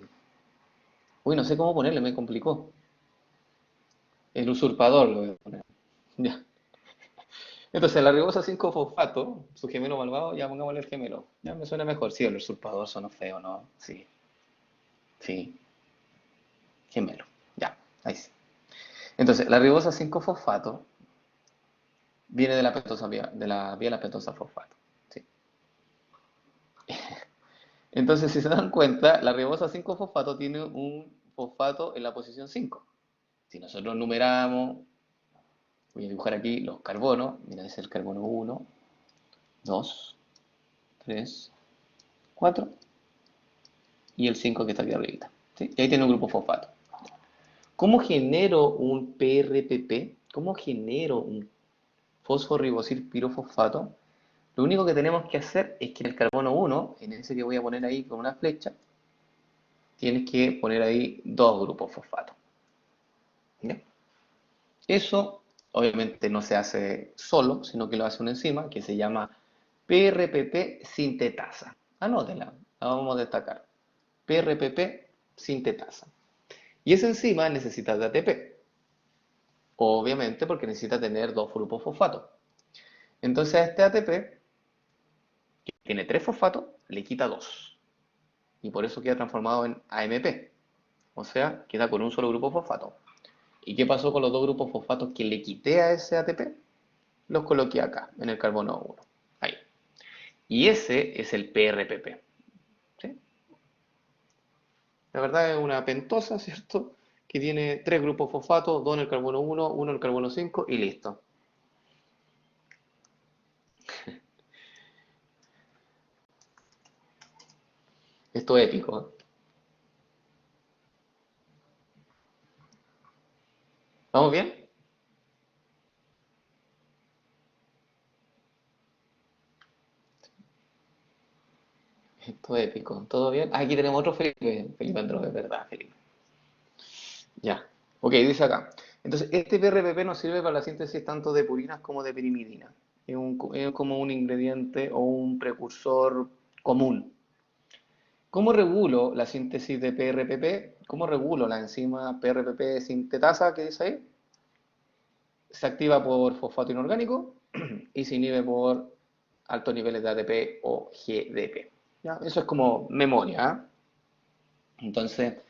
Uy, no sé cómo ponerle, me complicó. El usurpador lo voy a poner. Ya. Entonces, la ribosa 5-fosfato, su gemelo malvado, ya pongámosle el gemelo. Ya me suena mejor. Sí, el usurpador sonó feo, ¿no? Sí, sí, gemelo. Ya, ahí sí. Entonces, la ribosa 5-fosfato viene de la pentosa de la biela pentosa fosfato. Sí. Entonces, si se dan cuenta, la ribosa 5-fosfato tiene un fosfato en la posición 5. Si nosotros numeramos, voy a dibujar aquí los carbonos. Mira, ese es el carbono 1, 2, 3, 4 y el 5 que está aquí arriba. ¿Sí? Y ahí tiene un grupo fosfato. ¿Cómo genero un PRPP? ¿Cómo genero un fosforibosil pirofosfato? Lo único que tenemos que hacer es que en el carbono 1, en ese que voy a poner ahí con una flecha, tienes que poner ahí dos grupos fosfato. ¿Ya? Eso obviamente no se hace solo, sino que lo hace una enzima que se llama PRPP sintetasa. Anótela, la vamos a destacar. PRPP sintetasa. Y esa enzima necesita de ATP, obviamente porque necesita tener dos grupos fosfato. Entonces a este ATP, que tiene tres fosfatos, le quita dos. Y por eso queda transformado en AMP. O sea, queda con un solo grupo fosfato. ¿Y qué pasó con los dos grupos fosfatos que le quité a ese ATP? Los coloqué acá, en el carbono 1. Ahí. Y ese es el PRPP. ¿Sí? La verdad es una pentosa, ¿cierto? Que tiene tres grupos fosfatos, dos en el carbono 1, uno en el carbono 5 y listo. Esto es épico, ¿eh? ¿Vamos bien? Esto es épico. ¿Todo bien? Ah, aquí tenemos otro Felipe. Felipe Andrés, es verdad, Felipe. Ya. Ok, dice acá. Entonces, este PRPP nos sirve para la síntesis tanto de purinas como de pirimidina. Es como un ingrediente o un precursor común. ¿Cómo regulo la síntesis de PRPP? ¿Cómo regulo la enzima PRPP sintetasa que dice ahí? Se activa por fosfato inorgánico y se inhibe por altos niveles de ATP o GDP. ¿Ya? Eso es como memoria. ¿Eh? Entonces,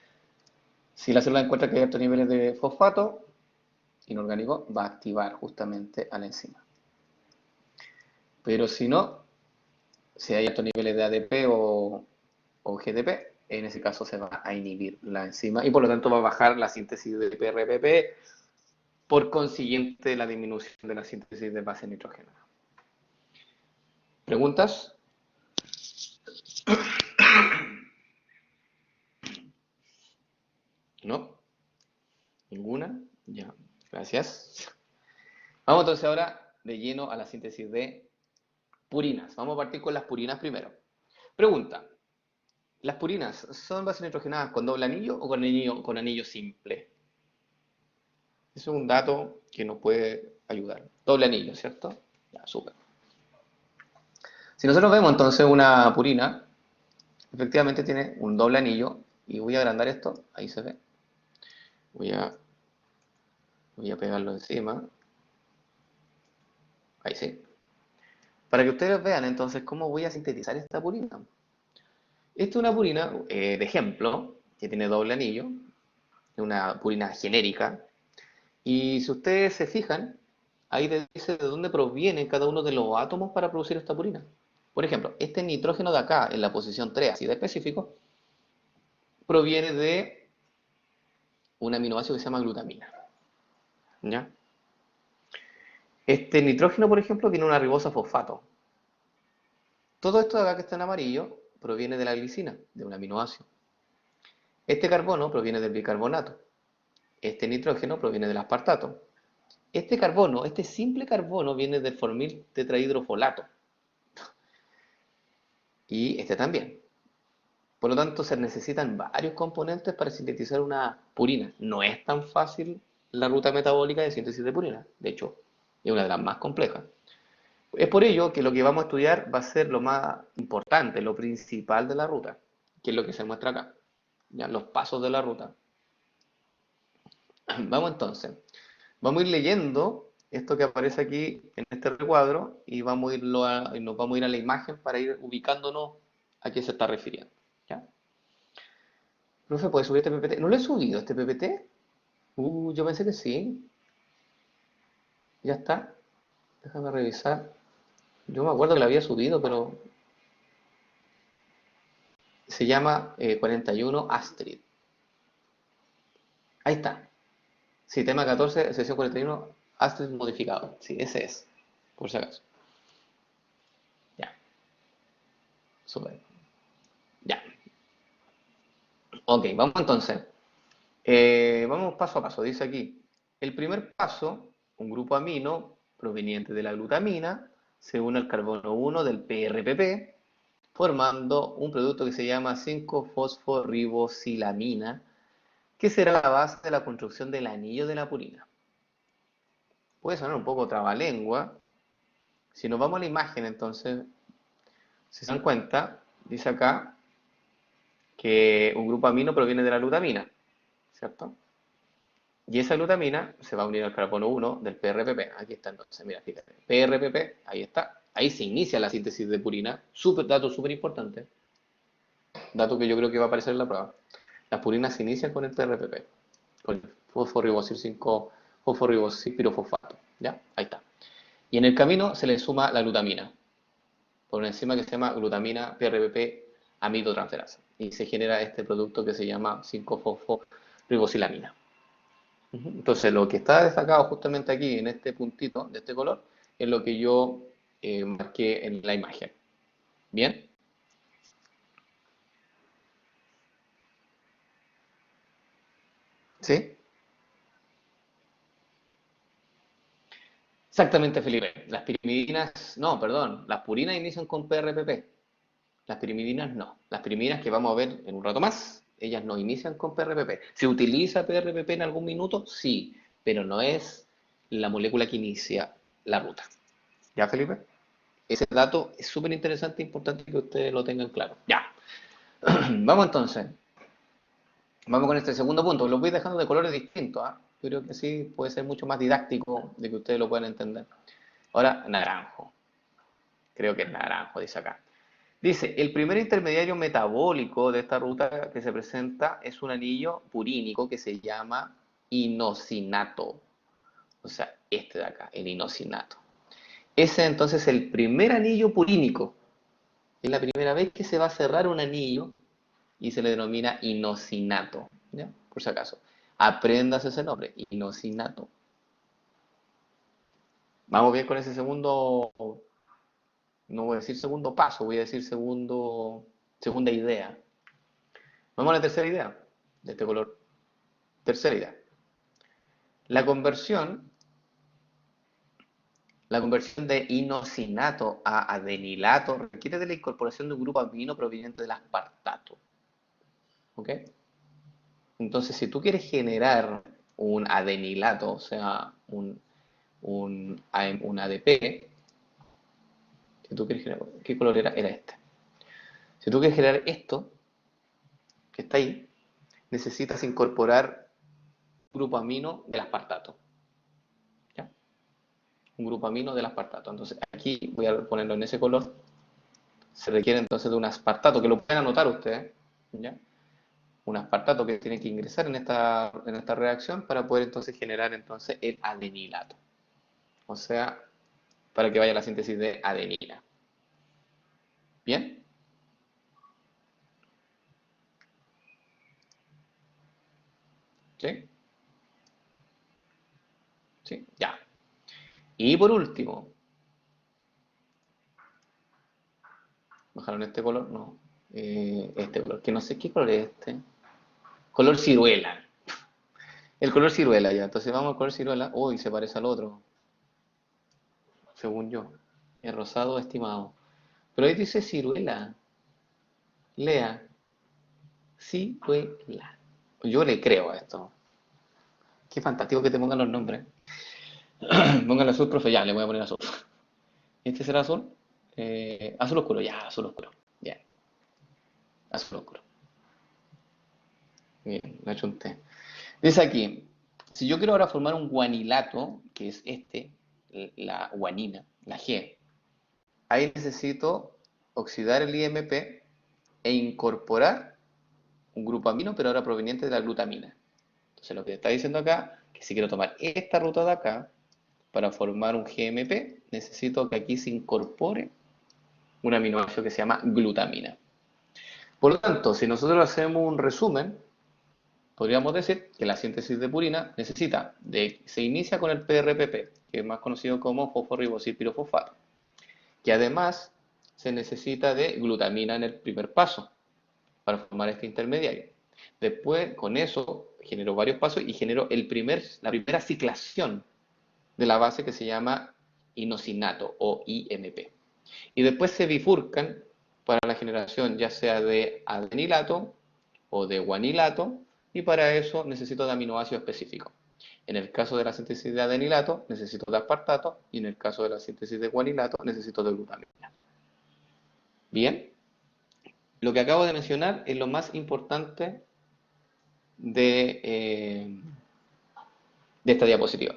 si la célula encuentra que hay altos niveles de fosfato inorgánico, va a activar justamente a la enzima. Pero si no, si hay altos niveles de ADP o GDP, en ese caso se va a inhibir la enzima y por lo tanto va a bajar la síntesis de PRPP, por consiguiente la disminución de la síntesis de base nitrogenada. ¿Preguntas? ¿No? ¿Ninguna? Ya, gracias. Vamos entonces ahora de lleno a la síntesis de purinas. Vamos a partir con las purinas primero. Pregunta, ¿las purinas son bases nitrogenadas con doble anillo o con anillo simple? Eso es un dato que nos puede ayudar. Doble anillo, ¿cierto? Ya, súper. Si nosotros vemos entonces una purina, efectivamente tiene un doble anillo, y voy a agrandar esto, ahí se ve. Voy a, voy a pegarlo encima, ahí sí. Para que ustedes vean entonces cómo voy a sintetizar esta purina. Esta es una purina de ejemplo, que tiene doble anillo, es una purina genérica, y si ustedes se fijan, ahí te dice de dónde proviene cada uno de los átomos para producir esta purina. Por ejemplo, este nitrógeno de acá, en la posición 3, así de específico, proviene de un aminoácido que se llama glutamina. ¿Ya? Este nitrógeno, por ejemplo, tiene una ribosa fosfato. Todo esto de acá que está en amarillo proviene de la glicina, de un aminoácido. Este carbono proviene del bicarbonato. Este nitrógeno proviene del aspartato. Este carbono, este simple carbono, viene del formil tetrahidrofolato. Y este también. Por lo tanto, se necesitan varios componentes para sintetizar una purina. No es tan fácil la ruta metabólica de síntesis de purina. De hecho, es una de las más complejas. Es por ello que lo que vamos a estudiar va a ser lo más importante, lo principal de la ruta, que es lo que se muestra acá. ¿Ya? Los pasos de la ruta. Vamos entonces. Vamos a ir leyendo esto que aparece aquí en este recuadro y y nos vamos a ir a la imagen para ir ubicándonos a qué se está refiriendo. ¿Ya? Profe, ¿puede subir este PPT? ¿No lo he subido este PPT? Yo pensé que sí. Ya está. Déjame revisar. Yo me acuerdo que lo había subido, pero se llama 41 Astrid. Ahí está. Sí, tema 14, sesión 41, Astrid modificado. Sí, ese es. Por si acaso. Ya, súper. Ya. Ok, vamos entonces. Vamos paso a paso. Dice aquí, el primer paso, un grupo amino proveniente de la glutamina se une al carbono 1 del PRPP, formando un producto que se llama 5-fosforiboxilamina, que será la base de la construcción del anillo de la purina. Puede sonar un poco trabalengua. Si nos vamos a la imagen, entonces, si se dan cuenta, dice acá que un grupo amino proviene de la glutamina, ¿cierto? Y esa glutamina se va a unir al carbono 1 del PRPP. Aquí está entonces, mira, fíjate. PRPP, ahí está. Ahí se inicia la síntesis de purina. Dato súper importante. Dato que yo creo que va a aparecer en la prueba. Las purinas se inician con el PRPP. Con el fosforibosil 5, fosforibosil pirofosfato. ¿Ya? Ahí está. Y en el camino se le suma la glutamina. Por una enzima que se llama glutamina PRPP amidotransferasa. Y se genera este producto que se llama 5-fosforiboxilamina. Entonces, lo que está destacado justamente aquí en este puntito de este color es lo que yo marqué en la imagen. ¿Bien? ¿Sí? Exactamente, Felipe. Las pirimidinas, no, perdón, las purinas inician con PRPP. Las pirimidinas no. Las pirimidinas que vamos a ver en un rato más, ellas no inician con PRPP. ¿Se utiliza PRPP en algún minuto? Sí, pero no es la molécula que inicia la ruta. ¿Ya, Felipe? Ese dato es súper interesante e importante que ustedes lo tengan claro. Ya. Vamos entonces. Vamos con este segundo punto. Lo voy dejando de colores distintos, ¿ah? Yo creo que sí puede ser mucho más didáctico de que ustedes lo puedan entender. Ahora, naranjo. Creo que es naranjo, dice acá. Dice, el primer intermediario metabólico de esta ruta que se presenta es un anillo purínico que se llama inosinato. O sea, este de acá, el inosinato. Ese entonces es el primer anillo purínico. Es la primera vez que se va a cerrar un anillo y se le denomina inosinato, ¿ya? Por si acaso. Aprendas ese nombre, inosinato. Vamos bien con ese segundo, no voy a decir segundo paso, voy a decir segunda idea. Vamos a la tercera idea de este color. Tercera idea. La conversión, la conversión de inosinato a adenilato requiere de la incorporación de un grupo amino proveniente del aspartato. ¿Ok? Entonces, si tú quieres generar un adenilato, o sea, un ADP, si tú quieres generar, ¿qué color era? Era este. Si tú quieres generar esto, que está ahí, necesitas incorporar un grupo amino del aspartato. ¿Ya? Un grupo amino del aspartato. Entonces, aquí voy a ponerlo en ese color. Se requiere entonces de un aspartato, que lo pueden anotar ustedes. ¿Ya? Un aspartato que tiene que ingresar en esta reacción para poder entonces generar entonces el adenilato. O sea, para que vaya la síntesis de adenina. ¿Bien? ¿Sí? ¿Sí? Ya. Y por último, bajaron este color, no, este color, que no sé qué color es este. Color ciruela. El color ciruela ya. Entonces vamos al color ciruela. Uy, se parece al otro, según yo. El rosado estimado. Pero ahí dice ciruela. Lea. Ciruela. Yo le creo a esto. Qué fantástico que te pongan los nombres. Póngale azul, profe. Ya, le voy a poner azul. ¿Este será azul? Azul oscuro, ya, azul oscuro. Ya, azul oscuro. Bien, lo achunté. Dice aquí. Si yo quiero ahora formar un guanilato, que es la guanina, la G, ahí necesito oxidar el IMP e incorporar un grupo amino, pero ahora proveniente de la glutamina. Entonces lo que está diciendo acá, que si quiero tomar esta ruta de acá para formar un GMP, necesito que aquí se incorpore un aminoácido que se llama glutamina. Por lo tanto, si nosotros hacemos un resumen, podríamos decir que la síntesis de purina se inicia con el PRPP, que es más conocido como fosforibosilpirofosfato, que además se necesita de glutamina en el primer paso para formar este intermediario. Después, con eso, genero varios pasos y genero la primera ciclación de la base que se llama inosinato o IMP. Y después se bifurcan para la generación ya sea de adenilato o de guanilato, y para eso necesito de aminoácidos específicos. En el caso de la síntesis de adenilato, necesito de aspartato, y en el caso de la síntesis de guanilato, necesito de glutamina. Bien, lo que acabo de mencionar es lo más importante de esta diapositiva.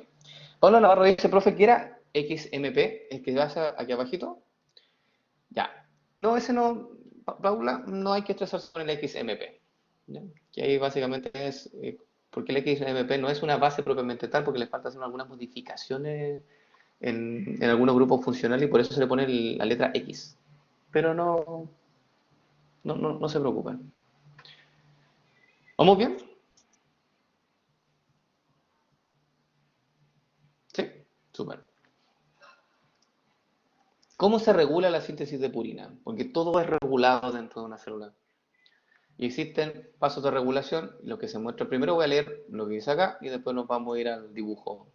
Pablo Navarro dice, profe, ¿qué era XMP? ¿El que vas aquí abajito? Ya. No, ese no, Paula, no hay que estresarse con el XMP. ¿Ya? Que ahí básicamente es, porque el XMP no es una base propiamente tal, porque le falta hacer algunas modificaciones en algunos grupos funcionales y por eso se le pone la letra X. Pero no se preocupen. ¿Vamos bien? Sí, súper. ¿Cómo se regula la síntesis de purina? Porque todo es regulado dentro de una célula. Y existen pasos de regulación. Lo que se muestra primero, voy a leer lo que dice acá y después nos vamos a ir al dibujo,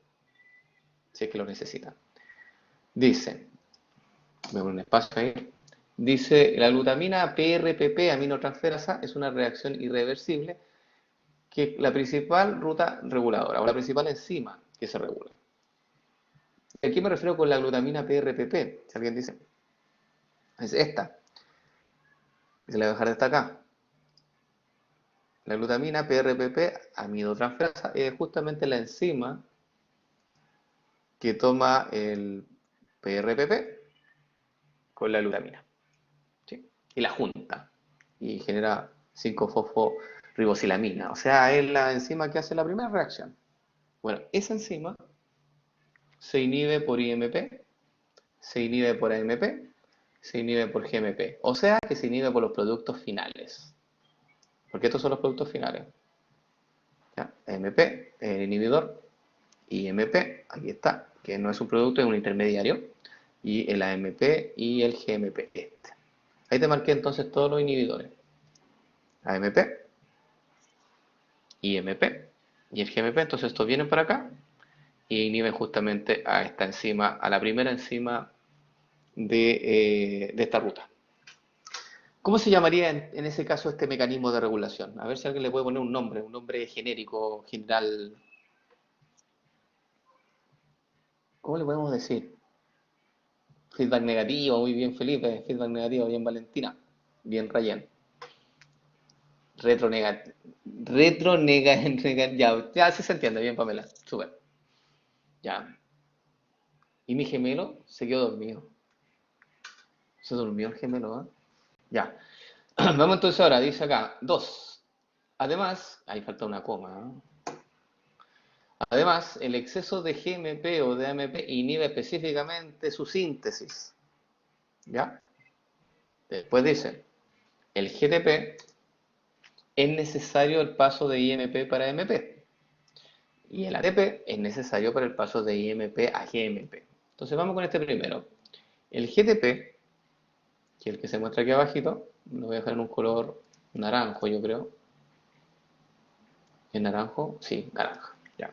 si es que lo necesitan. Dice, me voy a un espacio ahí. Dice, la glutamina PRPP aminotransferasa es una reacción irreversible que es la principal ruta reguladora o la principal enzima que se regula. Aquí me refiero con la glutamina PRPP, si alguien dice, es esta, se la voy a dejar de acá. La glutamina PRPP aminotransferasa es justamente la enzima que toma el PRPP con la glutamina, ¿sí? Y la junta y genera 5-fosforibosilamina, o sea, es la enzima que hace la primera reacción. Bueno, esa enzima se inhibe por IMP, se inhibe por AMP, se inhibe por GMP, o sea que se inhibe por los productos finales, porque estos son los productos finales. ¿Ya? AMP, el inhibidor, IMP, aquí está, que no es un producto, es un intermediario, y el AMP y el GMP. Ahí te marqué entonces todos los inhibidores. AMP, IMP y el GMP, entonces estos vienen para acá y inhiben justamente a esta enzima, a la primera enzima de esta ruta. ¿Cómo se llamaría en ese caso este mecanismo de regulación? A ver si alguien le puede poner un nombre genérico, general. ¿Cómo le podemos decir? Feedback negativo, muy bien Felipe. Feedback negativo, bien Valentina. Bien Ryan. Retronegativo. Ya sí se entiende, bien Pamela. Súper. Ya. Y mi gemelo se quedó dormido. Se durmió el gemelo, ¿eh? Ya. Vamos entonces ahora, dice acá, 2. Además, ahí falta una coma, ¿eh? Además, el exceso de GMP o de AMP inhibe específicamente su síntesis. ¿Ya? Después dice, el GTP es necesario el paso de IMP para MP. Y el ATP es necesario para el paso de IMP a GMP. Entonces vamos con este primero. El GTP, que es el que se muestra aquí abajito, lo voy a dejar en un color naranjo, yo creo. ¿Es naranjo? Sí, naranja. Ya.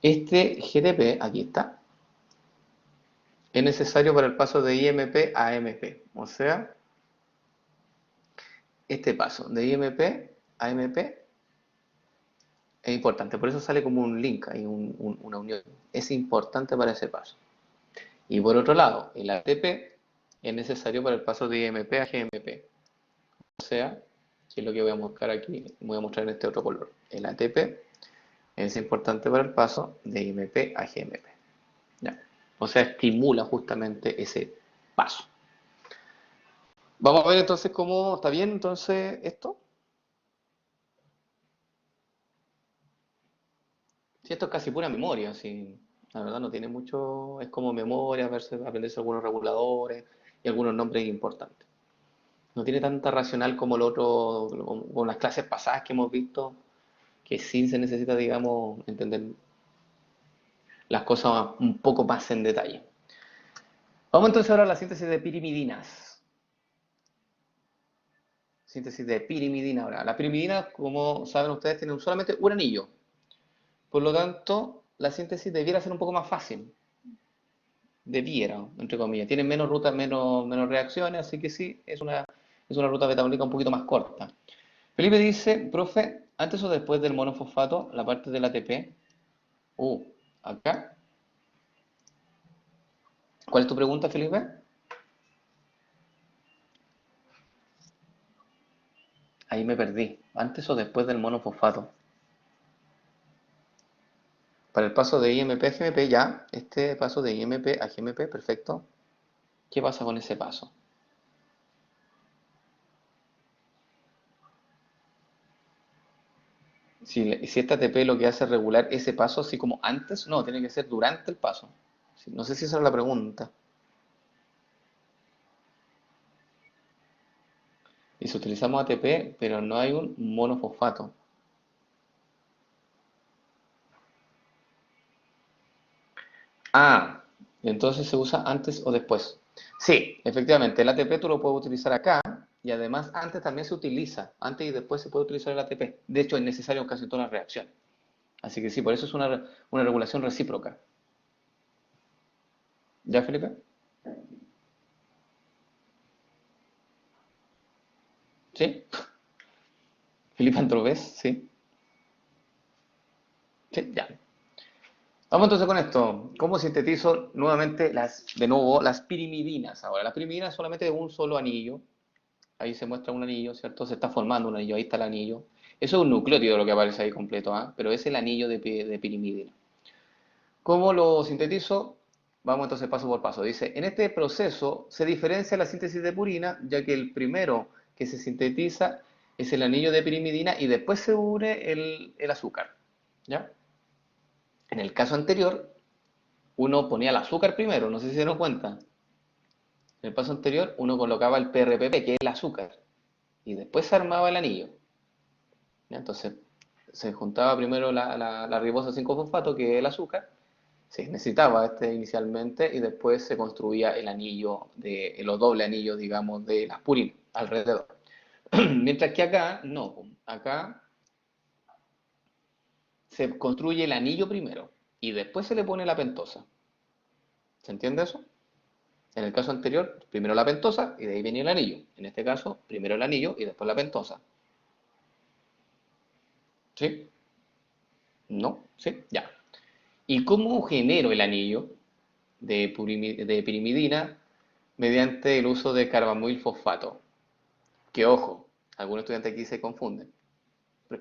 Este GTP, aquí está, es necesario para el paso de IMP a MP. O sea, este paso de IMP a MP es importante. Por eso sale como un link, hay una unión. Es importante para ese paso. Y por otro lado, el ATP es necesario para el paso de IMP a GMP. O sea, que es lo que voy a mostrar aquí, voy a mostrar en este otro color. El ATP Es importante para el paso de IMP a GMP. ¿Ya? O sea, estimula justamente ese paso. Vamos a ver entonces cómo está bien entonces esto. Si esto es casi pura memoria, si la verdad no tiene mucho, es como memoria, aprenderse algunos reguladores y algunos nombres importantes. No tiene tanta racional como el otro, con las clases pasadas que hemos visto, que sí se necesita, digamos, entender las cosas un poco más en detalle. Vamos entonces ahora a la síntesis de pirimidinas. Síntesis de pirimidina ahora. La pirimidina, como saben ustedes, tiene solamente un anillo. Por lo tanto, la síntesis debiera ser un poco más fácil. Debiera, entre comillas. Tiene menos rutas, menos reacciones, así que sí, es una ruta metabólica un poquito más corta. Felipe dice, profe, antes o después del monofosfato, la parte del ATP. Uh, acá. ¿Cuál es tu pregunta, Felipe? Ahí me perdí. ¿Antes o después del monofosfato? Para el paso de IMP a GMP, ya. Este paso de IMP a GMP, perfecto. ¿Qué pasa con ese paso? Si este ATP lo que hace es regular ese paso, así como antes, no, tiene que ser durante el paso. Sí, no sé si esa es la pregunta. Y si utilizamos ATP, pero no hay un monofosfato. Ah, entonces se usa antes o después. Sí, efectivamente, el ATP tú lo puedes utilizar acá y además antes también se utiliza. Antes y después se puede utilizar el ATP. De hecho, es necesario en casi todas las reacciones. Así que sí, por eso es una regulación recíproca. ¿Ya, Felipe? ¿Sí? Felipe Androvés, sí. Sí, ya. Vamos entonces con esto. ¿Cómo sintetizo nuevamente de nuevo, las pirimidinas? Ahora, las pirimidinas solamente de un solo anillo. Ahí se muestra un anillo, ¿cierto? Se está formando un anillo, ahí está el anillo. Eso es un nucleótido lo que aparece ahí completo, ¿ah? Pero es el anillo de pirimidina. ¿Cómo lo sintetizo? Vamos entonces paso por paso. Dice, en este proceso se diferencia la síntesis de purina, ya que el primero que se sintetiza es el anillo de pirimidina y después se une el azúcar. ¿Ya? En el caso anterior, uno ponía el azúcar primero, no sé si se nos cuenta. En el paso anterior, uno colocaba el PRPP, que es el azúcar, y después se armaba el anillo. ¿Ya? Entonces, se juntaba primero la ribosa 5-fosfato, que es el azúcar, se necesitaba este inicialmente, y después se construía el anillo, los doble anillos, digamos, de las purinas alrededor. Mientras que acá, no, acá se construye el anillo primero, y después se le pone la pentosa. ¿Se entiende eso? En el caso anterior, primero la pentosa y de ahí venía el anillo. En este caso, primero el anillo y después la pentosa. ¿Sí? ¿No? ¿Sí? Ya. ¿Y cómo genero el anillo de pirimidina? Mediante el uso de carbamoil fosfato. Que ojo, algunos estudiantes aquí se confunden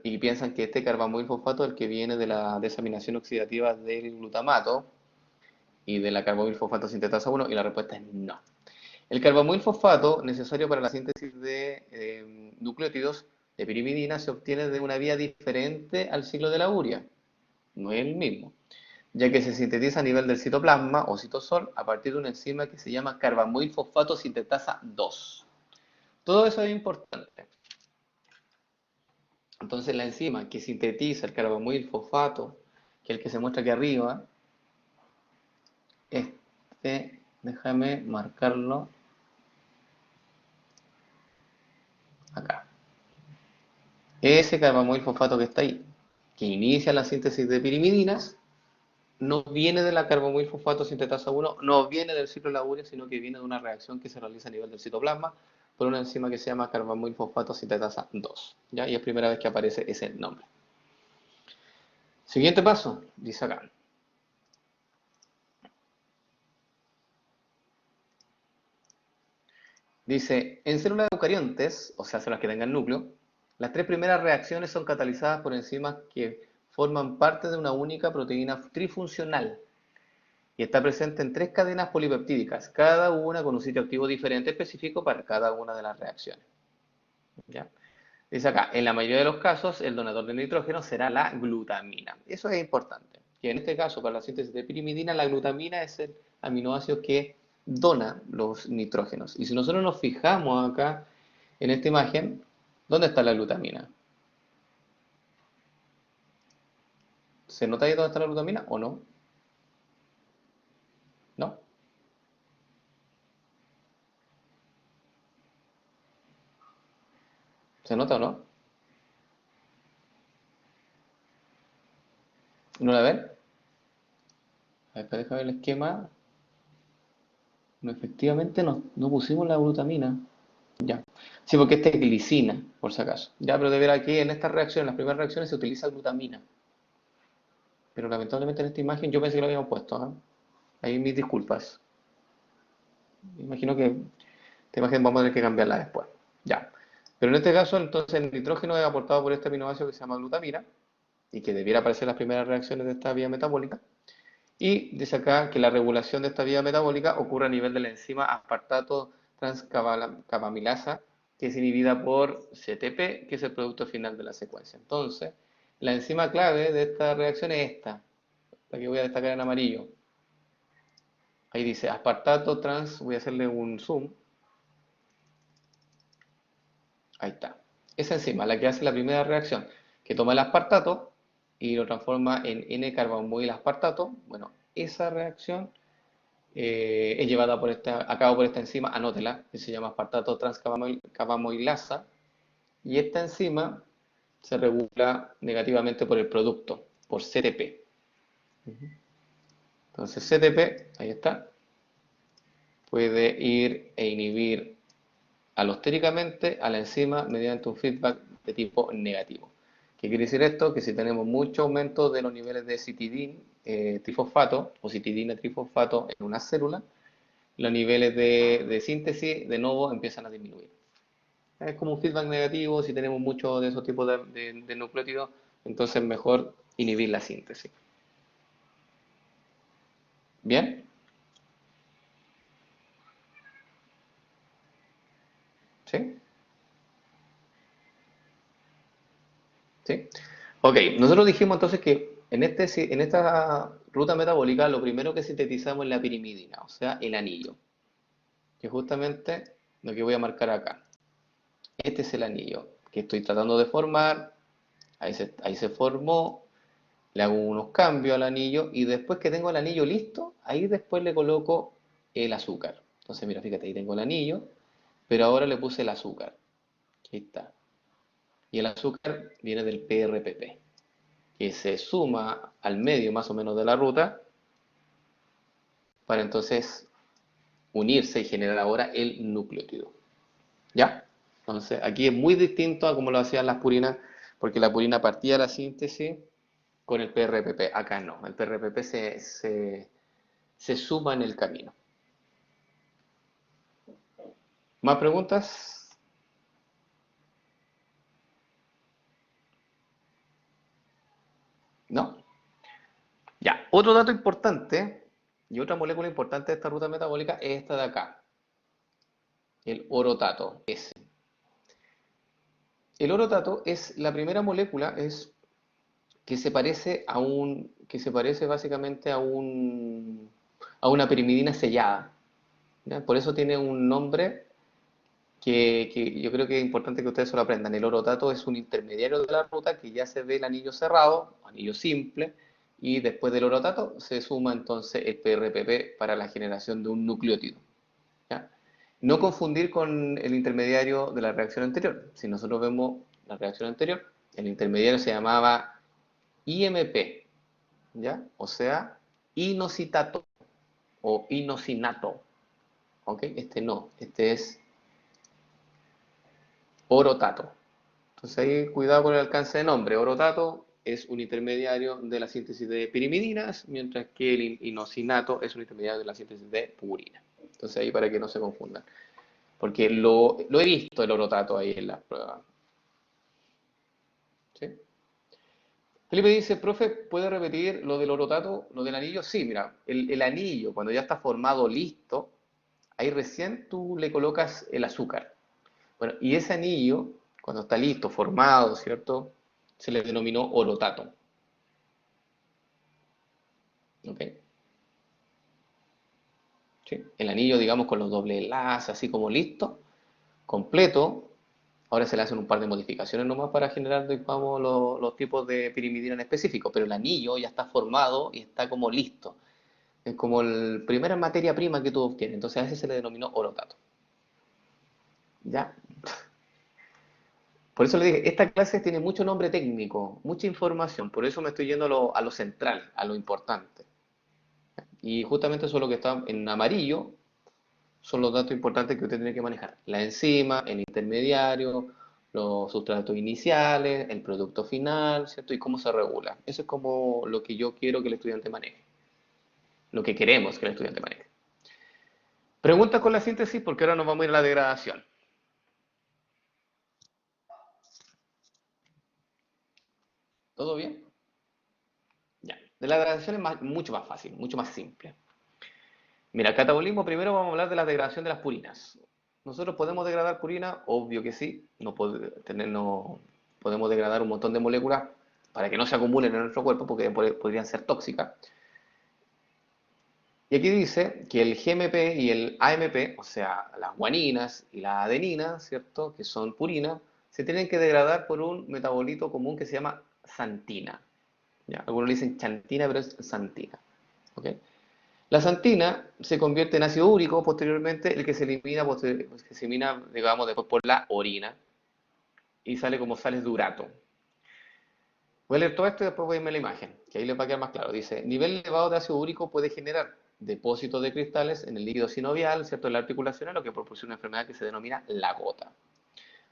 y piensan que este carbamoil fosfato es el que viene de la desaminación oxidativa del glutamato y de la carbamoil fosfato sintetasa 1 y la respuesta es no. El carbamoil fosfato, necesario para la síntesis de nucleótidos de pirimidina, se obtiene de una vía diferente al ciclo de la urea. No es el mismo, ya que se sintetiza a nivel del citoplasma o citosol a partir de una enzima que se llama carbamoil fosfato sintetasa 2. Todo eso es importante. Entonces la enzima que sintetiza el carbamoil fosfato, que es el que se muestra aquí arriba, déjame marcarlo acá. Ese carbamoil fosfato que está ahí, que inicia la síntesis de pirimidinas, no viene de la carbamoil fosfato sintetasa 1, no viene del ciclo de la urea, sino que viene de una reacción que se realiza a nivel del citoplasma por una enzima que se llama carbamoil fosfato sintetasa 2. ¿Ya? Y es primera vez que aparece ese nombre. Siguiente paso, dice acá. Dice, en células eucariontes, o sea, células que tengan núcleo, las tres primeras reacciones son catalizadas por enzimas que forman parte de una única proteína trifuncional y está presente en 3 cadenas polipeptídicas, cada una con un sitio activo diferente específico para cada una de las reacciones. ¿Ya? Dice acá, en la mayoría de los casos, el donador de nitrógeno será la glutamina. Eso es importante. Y en este caso, para la síntesis de pirimidina, la glutamina es el aminoácido que dona los nitrógenos. Y si nosotros nos fijamos acá en esta imagen, ¿dónde está la glutamina? ¿Se nota ahí dónde está la glutamina o no? ¿No? ¿Se nota o no? ¿No la ven? A ver, déjame ver el esquema. No, efectivamente no pusimos la glutamina. Ya. Sí, porque esta es glicina, por si acaso. Ya, pero de ver aquí en estas reacciones, en las primeras reacciones se utiliza glutamina. Pero lamentablemente en esta imagen yo pensé que lo habíamos puesto, ¿ah? Ahí mis disculpas. Imagino que esta imagen vamos a tener que cambiarla después. Ya. Pero en este caso, entonces, el nitrógeno es aportado por este aminoácido que se llama glutamina y que debiera aparecer en las primeras reacciones de esta vía metabólica. Y dice acá que la regulación de esta vía metabólica ocurre a nivel de la enzima aspartato transcarbamilasa, que es inhibida por CTP, que es el producto final de la secuencia. Entonces, la enzima clave de esta reacción es esta, la que voy a destacar en amarillo. Ahí dice aspartato trans, voy a hacerle un zoom. Ahí está. Esa enzima, la que hace la primera reacción, que toma el aspartato y lo transforma en N-carbamoil aspartato. Bueno, esa reacción es llevada a cabo por esta enzima, anótela, que se llama aspartato transcarbamoilasa, y esta enzima se regula negativamente por el producto, por CTP. Entonces CTP, ahí está, puede ir e inhibir alostéricamente a la enzima mediante un feedback de tipo negativo. ¿Qué quiere decir esto? Que si tenemos mucho aumento de los niveles de citidina, trifosfato o citidina trifosfato en una célula, los niveles de síntesis de nuevo empiezan a disminuir. Es como un feedback negativo, si tenemos mucho de esos tipos de nucleótidos, entonces mejor inhibir la síntesis. ¿Bien? ¿Sí? ¿Sí? Ok, nosotros dijimos entonces que en esta ruta metabólica lo primero que sintetizamos es la pirimidina, o sea, el anillo, que es justamente lo que voy a marcar acá. Este es el anillo que estoy tratando de formar, ahí se formó, le hago unos cambios al anillo y después que tengo el anillo listo, ahí después le coloco el azúcar. Entonces, mira, fíjate, ahí tengo el anillo, pero ahora le puse el azúcar. Ahí está. Y el azúcar viene del PRPP, que se suma al medio más o menos de la ruta para entonces unirse y generar ahora el nucleótido. ¿Ya? Entonces, aquí es muy distinto a como lo hacían las purinas, porque la purina partía la síntesis con el PRPP. Acá no, el PRPP se suma en el camino. ¿Más preguntas? ¿No? Ya, otro dato importante y otra molécula importante de esta ruta metabólica es esta de acá, el orotato S. El orotato es la primera molécula que se parece que se parece básicamente a una pirimidina sellada. ¿Ya? Por eso tiene un nombre que yo creo que es importante que ustedes se lo aprendan. El orotato es un intermediario de la ruta que ya se ve el anillo cerrado, anillo simple, y después del orotato se suma entonces el PRPP para la generación de un nucleótido. ¿Ya? No confundir con el intermediario de la reacción anterior. Si nosotros vemos la reacción anterior, el intermediario se llamaba IMP, ¿ya? O sea, inositato o inosinato. ¿Ok? Este no, este es orotato. Entonces ahí cuidado con el alcance de nombre. Orotato es un intermediario de la síntesis de pirimidinas, mientras que el inosinato es un intermediario de la síntesis de purina. Entonces ahí para que no se confundan. Porque lo he visto el orotato ahí en las pruebas. ¿Sí? Felipe dice, profe, ¿puede repetir lo del orotato, lo del anillo? Sí, mira, el anillo, cuando ya está formado, listo, ahí recién tú le colocas el azúcar. Bueno, y ese anillo, cuando está listo, formado, ¿cierto? Se le denominó orotato. ¿Ok? ¿Sí? El anillo, digamos, con los doble enlaces, así como listo, completo. Ahora se le hacen un par de modificaciones nomás para generar, digamos, los tipos de pirimidina en específico, pero el anillo ya está formado y está como listo. Es como la primera materia prima que tú obtienes. Entonces a ese se le denominó orotato. ¿Ya? Por eso le dije, esta clase tiene mucho nombre técnico, mucha información, por eso me estoy yendo a lo central, a lo importante. Y justamente eso es lo que está en amarillo, son los datos importantes que usted tiene que manejar. La enzima, el intermediario, los sustratos iniciales, el producto final, ¿cierto? Y cómo se regula. Eso es como lo que yo quiero que el estudiante maneje, lo que queremos que el estudiante maneje. Preguntas con la síntesis porque ahora nos vamos a ir a la degradación. ¿Todo bien? Ya. De la degradación es mucho más fácil, mucho más simple. Mira, catabolismo, primero vamos a hablar de la degradación de las purinas. ¿Nosotros podemos degradar purina? Obvio que sí. No podemos degradar un montón de moléculas para que no se acumulen en nuestro cuerpo porque podrían ser tóxicas. Y aquí dice que el GMP y el AMP, o sea, las guaninas y la adenina, ¿cierto? Que son purinas, se tienen que degradar por un metabolito común que se llama xantina. ¿Ya? Algunos le dicen chantina, pero es xantina. ¿Ok? La xantina se convierte en ácido úrico posteriormente, el que se elimina, que se elimina, digamos, después por la orina y sale como sales de urato. Voy a leer todo esto y después voy a irme a la imagen, que ahí les va a quedar más claro. Dice, nivel elevado de ácido úrico puede generar depósitos de cristales en el líquido sinovial, ¿cierto? En la articulación, lo que proporciona una enfermedad que se denomina la gota.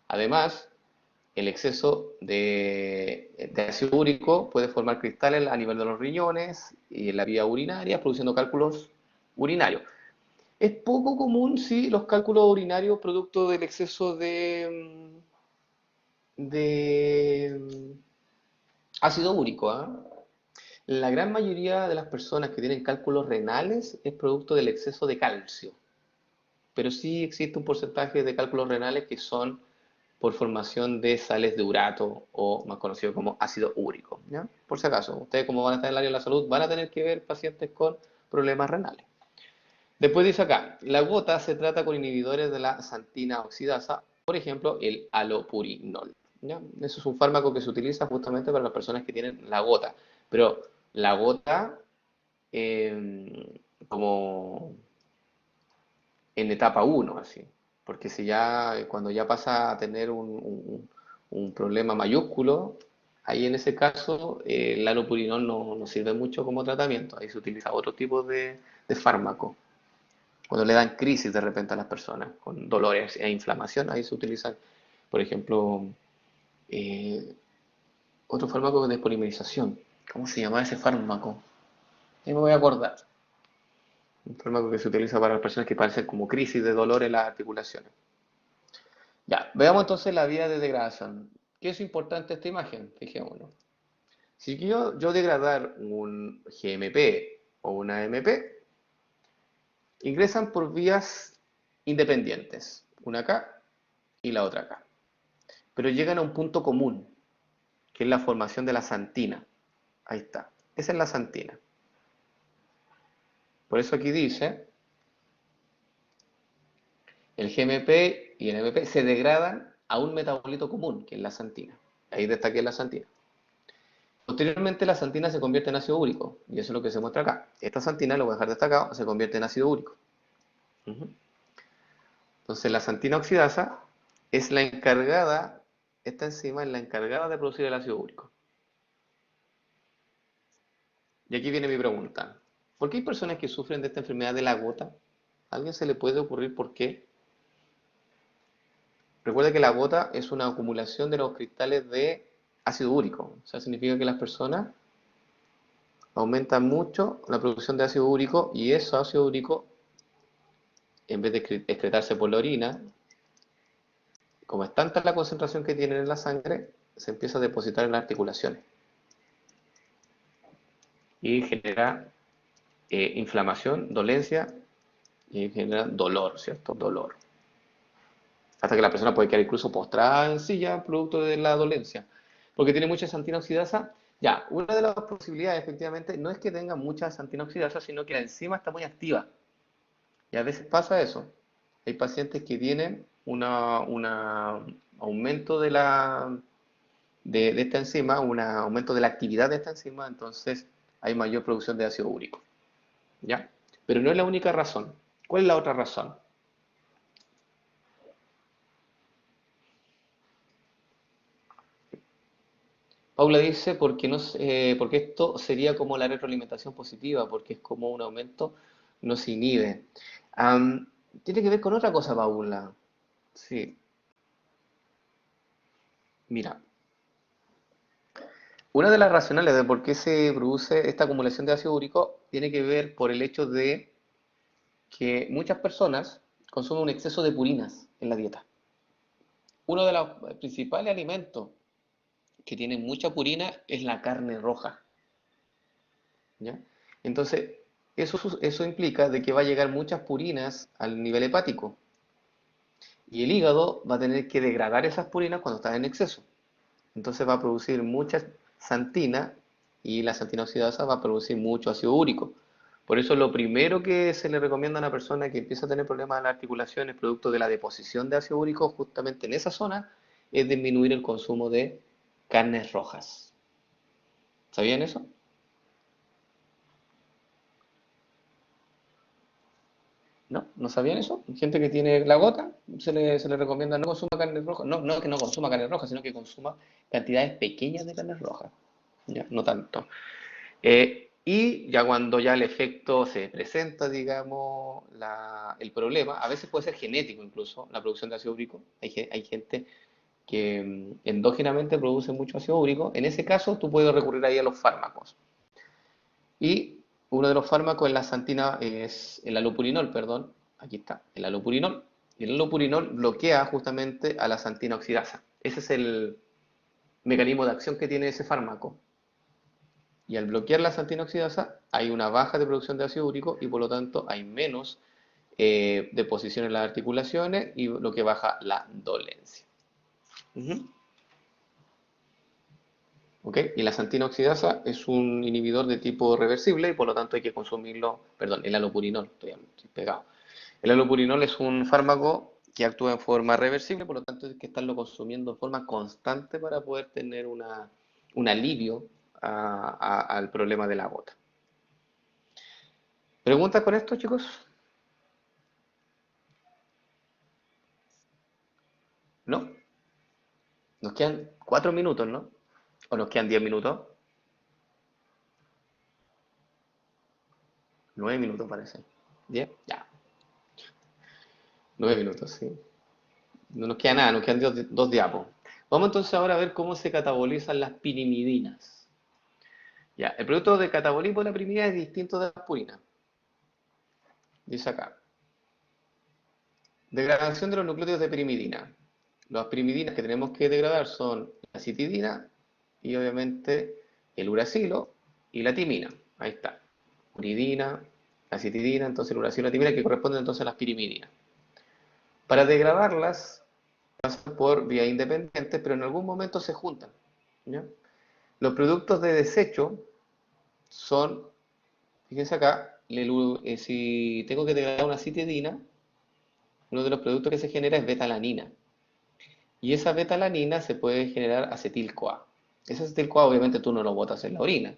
Además, el exceso de ácido úrico puede formar cristales a nivel de los riñones y en la vía urinaria, produciendo cálculos urinarios. Es poco común, sí, los cálculos urinarios producto del exceso de ácido úrico, ¿ah? La gran mayoría de las personas que tienen cálculos renales es producto del exceso de calcio, pero sí existe un porcentaje de cálculos renales que son por formación de sales de urato o más conocido como ácido úrico, ¿ya? Por si acaso, ustedes como van a estar en el área de la salud van a tener que ver pacientes con problemas renales. Después dice acá, la gota se trata con inhibidores de la xantina oxidasa, por ejemplo, el alopurinol. ¿Ya? Eso es un fármaco que se utiliza justamente para las personas que tienen la gota. Pero la gota como en etapa uno así. Porque si ya, cuando ya pasa a tener un problema mayúsculo, ahí en ese caso el alopurinol no sirve mucho como tratamiento. Ahí se utiliza otro tipo de fármaco. Cuando le dan crisis de repente a las personas con dolores e inflamación, ahí se utilizan, por ejemplo, eh, otro fármaco de polimerización. ¿Cómo se llama ese fármaco? Ahí me voy a acordar. Un fármaco que se utiliza para las personas que padecen como crisis de dolor en las articulaciones. Ya, veamos entonces la vía de degradación. ¿Qué es importante esta imagen? Fijémonos. Si yo degradar un GMP o una AMP, ingresan por vías independientes, una acá y la otra acá. Pero llegan a un punto común, que es la formación de la xantina. Ahí está. Esa es la xantina. Por eso aquí dice, el GMP y el MP se degradan a un metabolito común, que es la xantina. Ahí destaqué la xantina. Posteriormente la xantina se convierte en ácido úrico, y eso es lo que se muestra acá. Esta xantina, lo voy a dejar destacado, se convierte en ácido úrico. Entonces la xantina oxidasa es la encargada, esta enzima es la encargada de producir el ácido úrico. Y aquí viene mi pregunta. ¿Por qué hay personas que sufren de esta enfermedad de la gota? ¿A alguien se le puede ocurrir por qué? Recuerda que la gota es una acumulación de los cristales de ácido úrico. O sea, significa que las personas aumentan mucho la producción de ácido úrico y ese ácido úrico, en vez de excretarse por la orina, como es tanta la concentración que tienen en la sangre, se empieza a depositar en las articulaciones. y genera inflamación, dolencia y genera dolor, ¿cierto? Dolor. Hasta que la persona puede quedar incluso postrada en silla, producto de la dolencia. Porque tiene mucha xantina oxidasa. Ya, una de las posibilidades, efectivamente, no es que tenga mucha xantina oxidasa, sino que la enzima está muy activa. Y a veces pasa eso. Hay pacientes que tienen un aumento de esta enzima, un aumento de la actividad de esta enzima, entonces hay mayor producción de ácido úrico. ¿Ya? Pero no es la única razón. ¿Cuál es la otra razón? Paula dice, porque esto sería como la retroalimentación positiva, porque es como un aumento, no se inhibe. Tiene que ver con otra cosa, Paula. Sí, mira, una de las racionales de por qué se produce esta acumulación de ácido úrico tiene que ver por el hecho de que muchas personas consumen un exceso de purinas en la dieta. Uno de los principales alimentos que tienen mucha purina es la carne roja. ¿Ya? Entonces, eso implica de que va a llegar muchas purinas al nivel hepático y el hígado va a tener que degradar esas purinas cuando están en exceso. Entonces va a producir mucha santina y la santina oxidasa va a producir mucho ácido úrico. Por eso lo primero que se le recomienda a una persona que empieza a tener problemas en las articulaciones producto de la deposición de ácido úrico justamente en esa zona es disminuir el consumo de carnes rojas. ¿Sabían eso? ¿No? ¿No sabían eso? Gente que tiene la gota, se le recomienda no consuma carne roja. No, no es que no consuma carne roja, sino que consuma cantidades pequeñas de carne roja. Ya, no tanto. Y ya cuando ya el efecto se presenta, digamos, el problema, a veces puede ser genético incluso, la producción de ácido úrico. Hay gente que endógenamente produce mucho ácido úrico. En ese caso, tú puedes recurrir ahí a los fármacos. Y uno de los fármacos es la santina, es el alopurinol, perdón. Aquí está, el alopurinol. Y el alopurinol bloquea justamente a la santina oxidasa. Ese es el mecanismo de acción que tiene ese fármaco. Y al bloquear la santina oxidasa hay una baja de producción de ácido úrico y por lo tanto hay menos deposición en las articulaciones y lo que baja la dolencia. Ujú. ¿Ok? Y la santina oxidasa es un inhibidor de tipo reversible y por lo tanto hay que consumirlo, perdón, el alopurinol, estoy pegado. El alopurinol es un fármaco que actúa en forma reversible, por lo tanto hay que estarlo consumiendo en forma constante para poder tener un alivio al problema de la gota. ¿Preguntas con esto, chicos? ¿No? Nos quedan 4 minutos, ¿no? ¿O nos quedan 10 minutos? 9 minutos parece. ¿10? Ya. 9 minutos, sí. No nos queda nada, nos quedan dos diapos. Vamos entonces ahora a ver cómo se catabolizan las pirimidinas. Ya, el producto de catabolismo de la pirimidina es distinto de las purinas. Dice acá. Degradación de los nucleótidos de pirimidina. Las pirimidinas que tenemos que degradar son la citidina y obviamente el uracilo y la timina. Ahí está. Uridina, la citidina, entonces el uracilo y la timina que corresponden entonces a las pirimidinas. Para degradarlas pasan por vía independiente, pero en algún momento se juntan. ¿Ya? Los productos de desecho son, fíjense acá, si tengo que degradar una citidina, uno de los productos que se genera es betalanina. Y esa betalanina se puede generar acetil-CoA. Ese acetil-CoA obviamente tú no lo botas en la orina.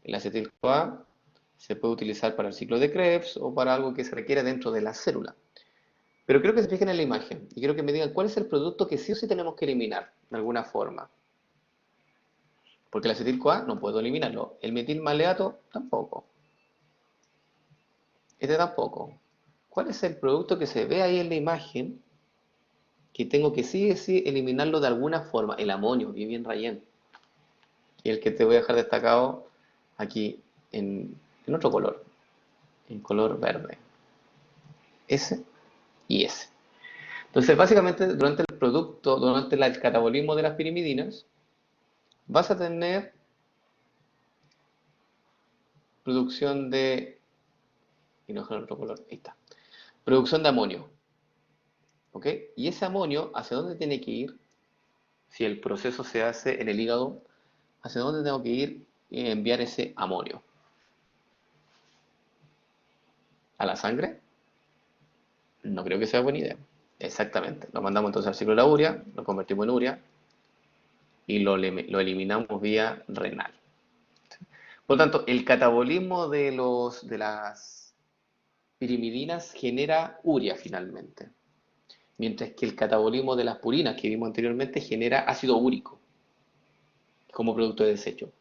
El acetil-CoA se puede utilizar para el ciclo de Krebs o para algo que se requiere dentro de la célula. Pero quiero que se fijen en la imagen y quiero que me digan cuál es el producto que sí o sí tenemos que eliminar de alguna forma. Porque el acetil-CoA no puedo eliminarlo. El metilmaleato tampoco. Este tampoco. ¿Cuál es el producto que se ve ahí en la imagen que tengo que sí o sí eliminarlo de alguna forma? El amonio, bien Rayen. Y el que te voy a dejar destacado aquí en otro color, en color verde. Ese y ese. Entonces, básicamente, durante el catabolismo de las pirimidinas, vas a tener producción de hidrógeno de otro color, ahí está. Producción de amonio, ¿ok? Y ese amonio, ¿hacia dónde tiene que ir? Si el proceso se hace en el hígado, ¿hacia dónde tengo que ir y enviar ese amonio? ¿A la sangre? No creo que sea buena idea. Exactamente. Lo mandamos entonces al ciclo de la urea, lo convertimos en urea y lo eliminamos vía renal. Por lo tanto, el catabolismo de las pirimidinas genera urea finalmente, mientras que el catabolismo de las purinas que vimos anteriormente genera ácido úrico como producto de desecho.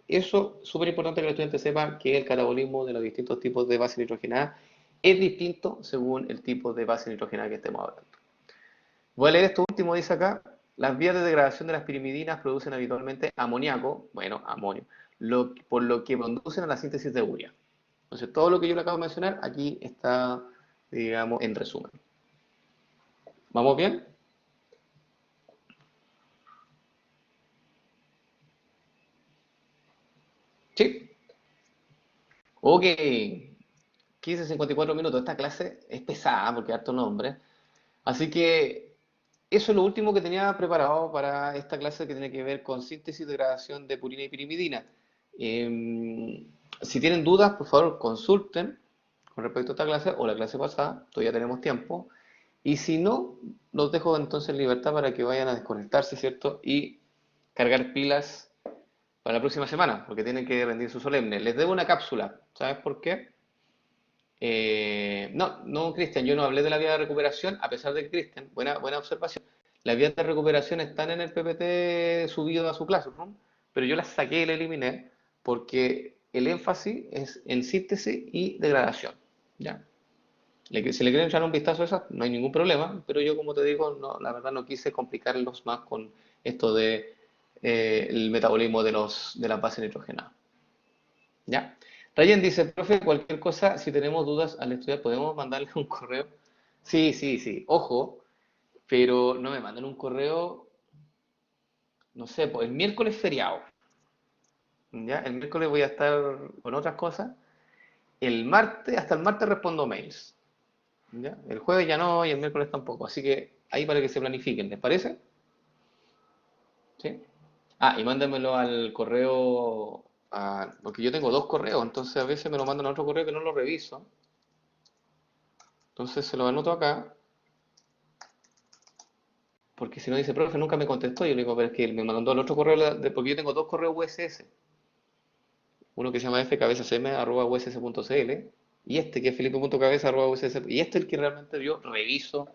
Eso es súper importante que el estudiante sepa que el catabolismo de los distintos tipos de base nitrogenada es distinto según el tipo de base nitrogenada que estemos hablando. Voy a leer esto último, dice acá, las vías de degradación de las pirimidinas producen habitualmente amoníaco, bueno, amonio, por lo que conducen a la síntesis de urea. Entonces, todo lo que yo le acabo de mencionar aquí está, digamos, en resumen. ¿Vamos bien? Sí. Ok. 15:54 minutos. Esta clase es pesada porque hay harto nombre. Así que eso es lo último que tenía preparado para esta clase que tiene que ver con síntesis y degradación de purina y pirimidina. Si tienen dudas, por favor, consulten con respecto a esta clase o la clase pasada, todavía tenemos tiempo. Y si no, los dejo entonces en libertad para que vayan a desconectarse, ¿cierto? Y cargar pilas para la próxima semana, porque tienen que rendir su solemne. Les debo una cápsula, ¿sabes por qué? No, Cristian, yo no hablé de la vía de recuperación, a pesar de que Cristian, buena observación, las vías de recuperación están en el PPT subido a su Classroom, pero yo las saqué y las eliminé porque el énfasis es en síntesis y degradación, ¿ya? Si le quieren echar un vistazo a esas, no hay ningún problema, pero yo, como te digo, no, la verdad no quise complicarlos más con esto de el metabolismo de las bases nitrogenadas. ¿Ya? Ryan dice, profe, cualquier cosa, si tenemos dudas al estudiar, ¿podemos mandarle un correo? Sí, sí, sí, ojo, pero no me manden un correo, no sé, pues el miércoles feriado, ¿ya? El miércoles voy a estar con otras cosas. El martes, hasta el martes respondo mails, ¿ya? El jueves ya no y el miércoles tampoco, así que ahí para que se planifiquen, ¿les parece? ¿Sí? Ah, y mándamelo al correo, porque yo tengo dos correos, entonces a veces me lo mandan a otro correo que no lo reviso. Entonces se lo anoto acá, porque si no dice, profe, nunca me contestó. Yo le digo, pero es que él me mandó el otro correo, porque yo tengo dos correos USS. Uno que se llama fcabezasm@uss.cl y este que es felipe.cabeza@uss. Y este es el que realmente yo reviso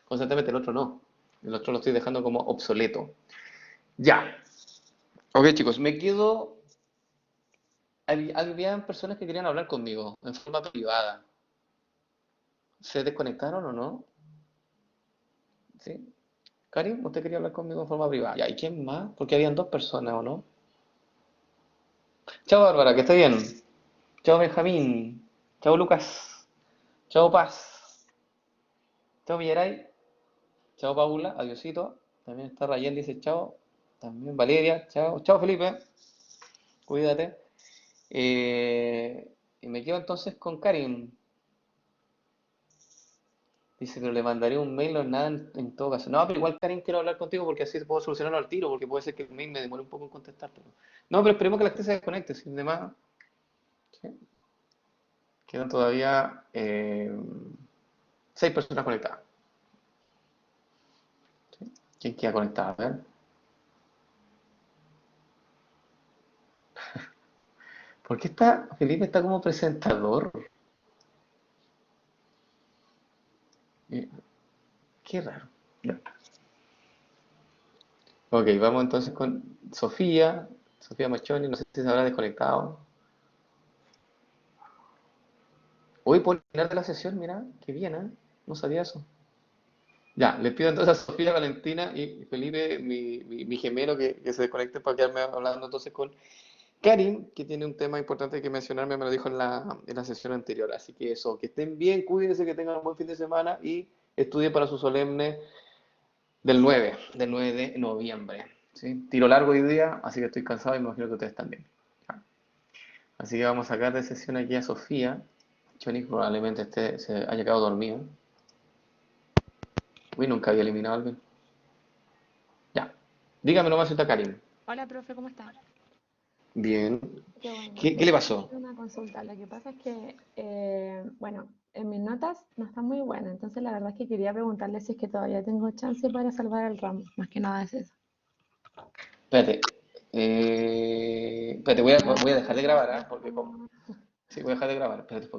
constantemente, el otro no. El otro lo estoy dejando como obsoleto. Ya. Ok, chicos, me quedo. Habían personas que querían hablar conmigo en forma privada. ¿Se desconectaron o no? ¿Sí? Karim, usted quería hablar conmigo en forma privada. Ya, ¿y quién más? Porque habían dos personas, ¿o no? Chao, Bárbara, que esté bien. Chao, Benjamín. Chao, Lucas. Chao, Paz. Chao, Villaray. Chao, Paula. Adiosito. También está Rayen, dice chao. También Valeria. Chao. Chao, Felipe. Cuídate. Y me quedo entonces con Karim. Dice, pero le mandaré un mail o nada en todo caso. No, pero igual, Karim, quiero hablar contigo porque así puedo solucionarlo al tiro, porque puede ser que el mail me demore un poco en contestarte. No, pero esperemos que la gente se desconecte. Sin demás, ¿sí? Quedan todavía 6 personas conectadas. ¿Sí? ¿Quién queda conectado? A ver. ¿Por qué Felipe está como presentador? Eh, Qué raro. Ya. Ok, vamos entonces con Sofía. Sofía Machoni, no sé si se habrá desconectado. Hoy por final de la sesión, mira, qué bien, ¿eh? No sabía eso. Ya, les pido entonces a Sofía, Valentina y Felipe, mi gemelo, que se desconecten para quedarme hablando entonces con Karim, que tiene un tema importante que mencionarme, me lo dijo en la sesión anterior. Así que eso, que estén bien, cuídense, que tengan un buen fin de semana y estudien para su solemne del nueve de noviembre. ¿Sí? Tiro largo hoy día, así que estoy cansado y me imagino que ustedes también. Así que vamos a sacar de sesión aquí a Sofía. Johnny probablemente se haya quedado dormido. Uy, nunca había eliminado a alguien. Ya. Dígame nomás, está Karim. Hola, profe, ¿cómo está? Bien. Qué bueno. ¿Qué le Quería pasó? hacerle una consulta. Lo que pasa es que, bueno, en mis notas no están muy buenas, entonces la verdad es que quería preguntarle si es que todavía tengo chance para salvar el ramo. Más que nada es eso. Espérate. Espérate, voy a dejar de grabar, ¿ah? Porque como... Sí, voy a dejar de grabar. Espérate un poquito.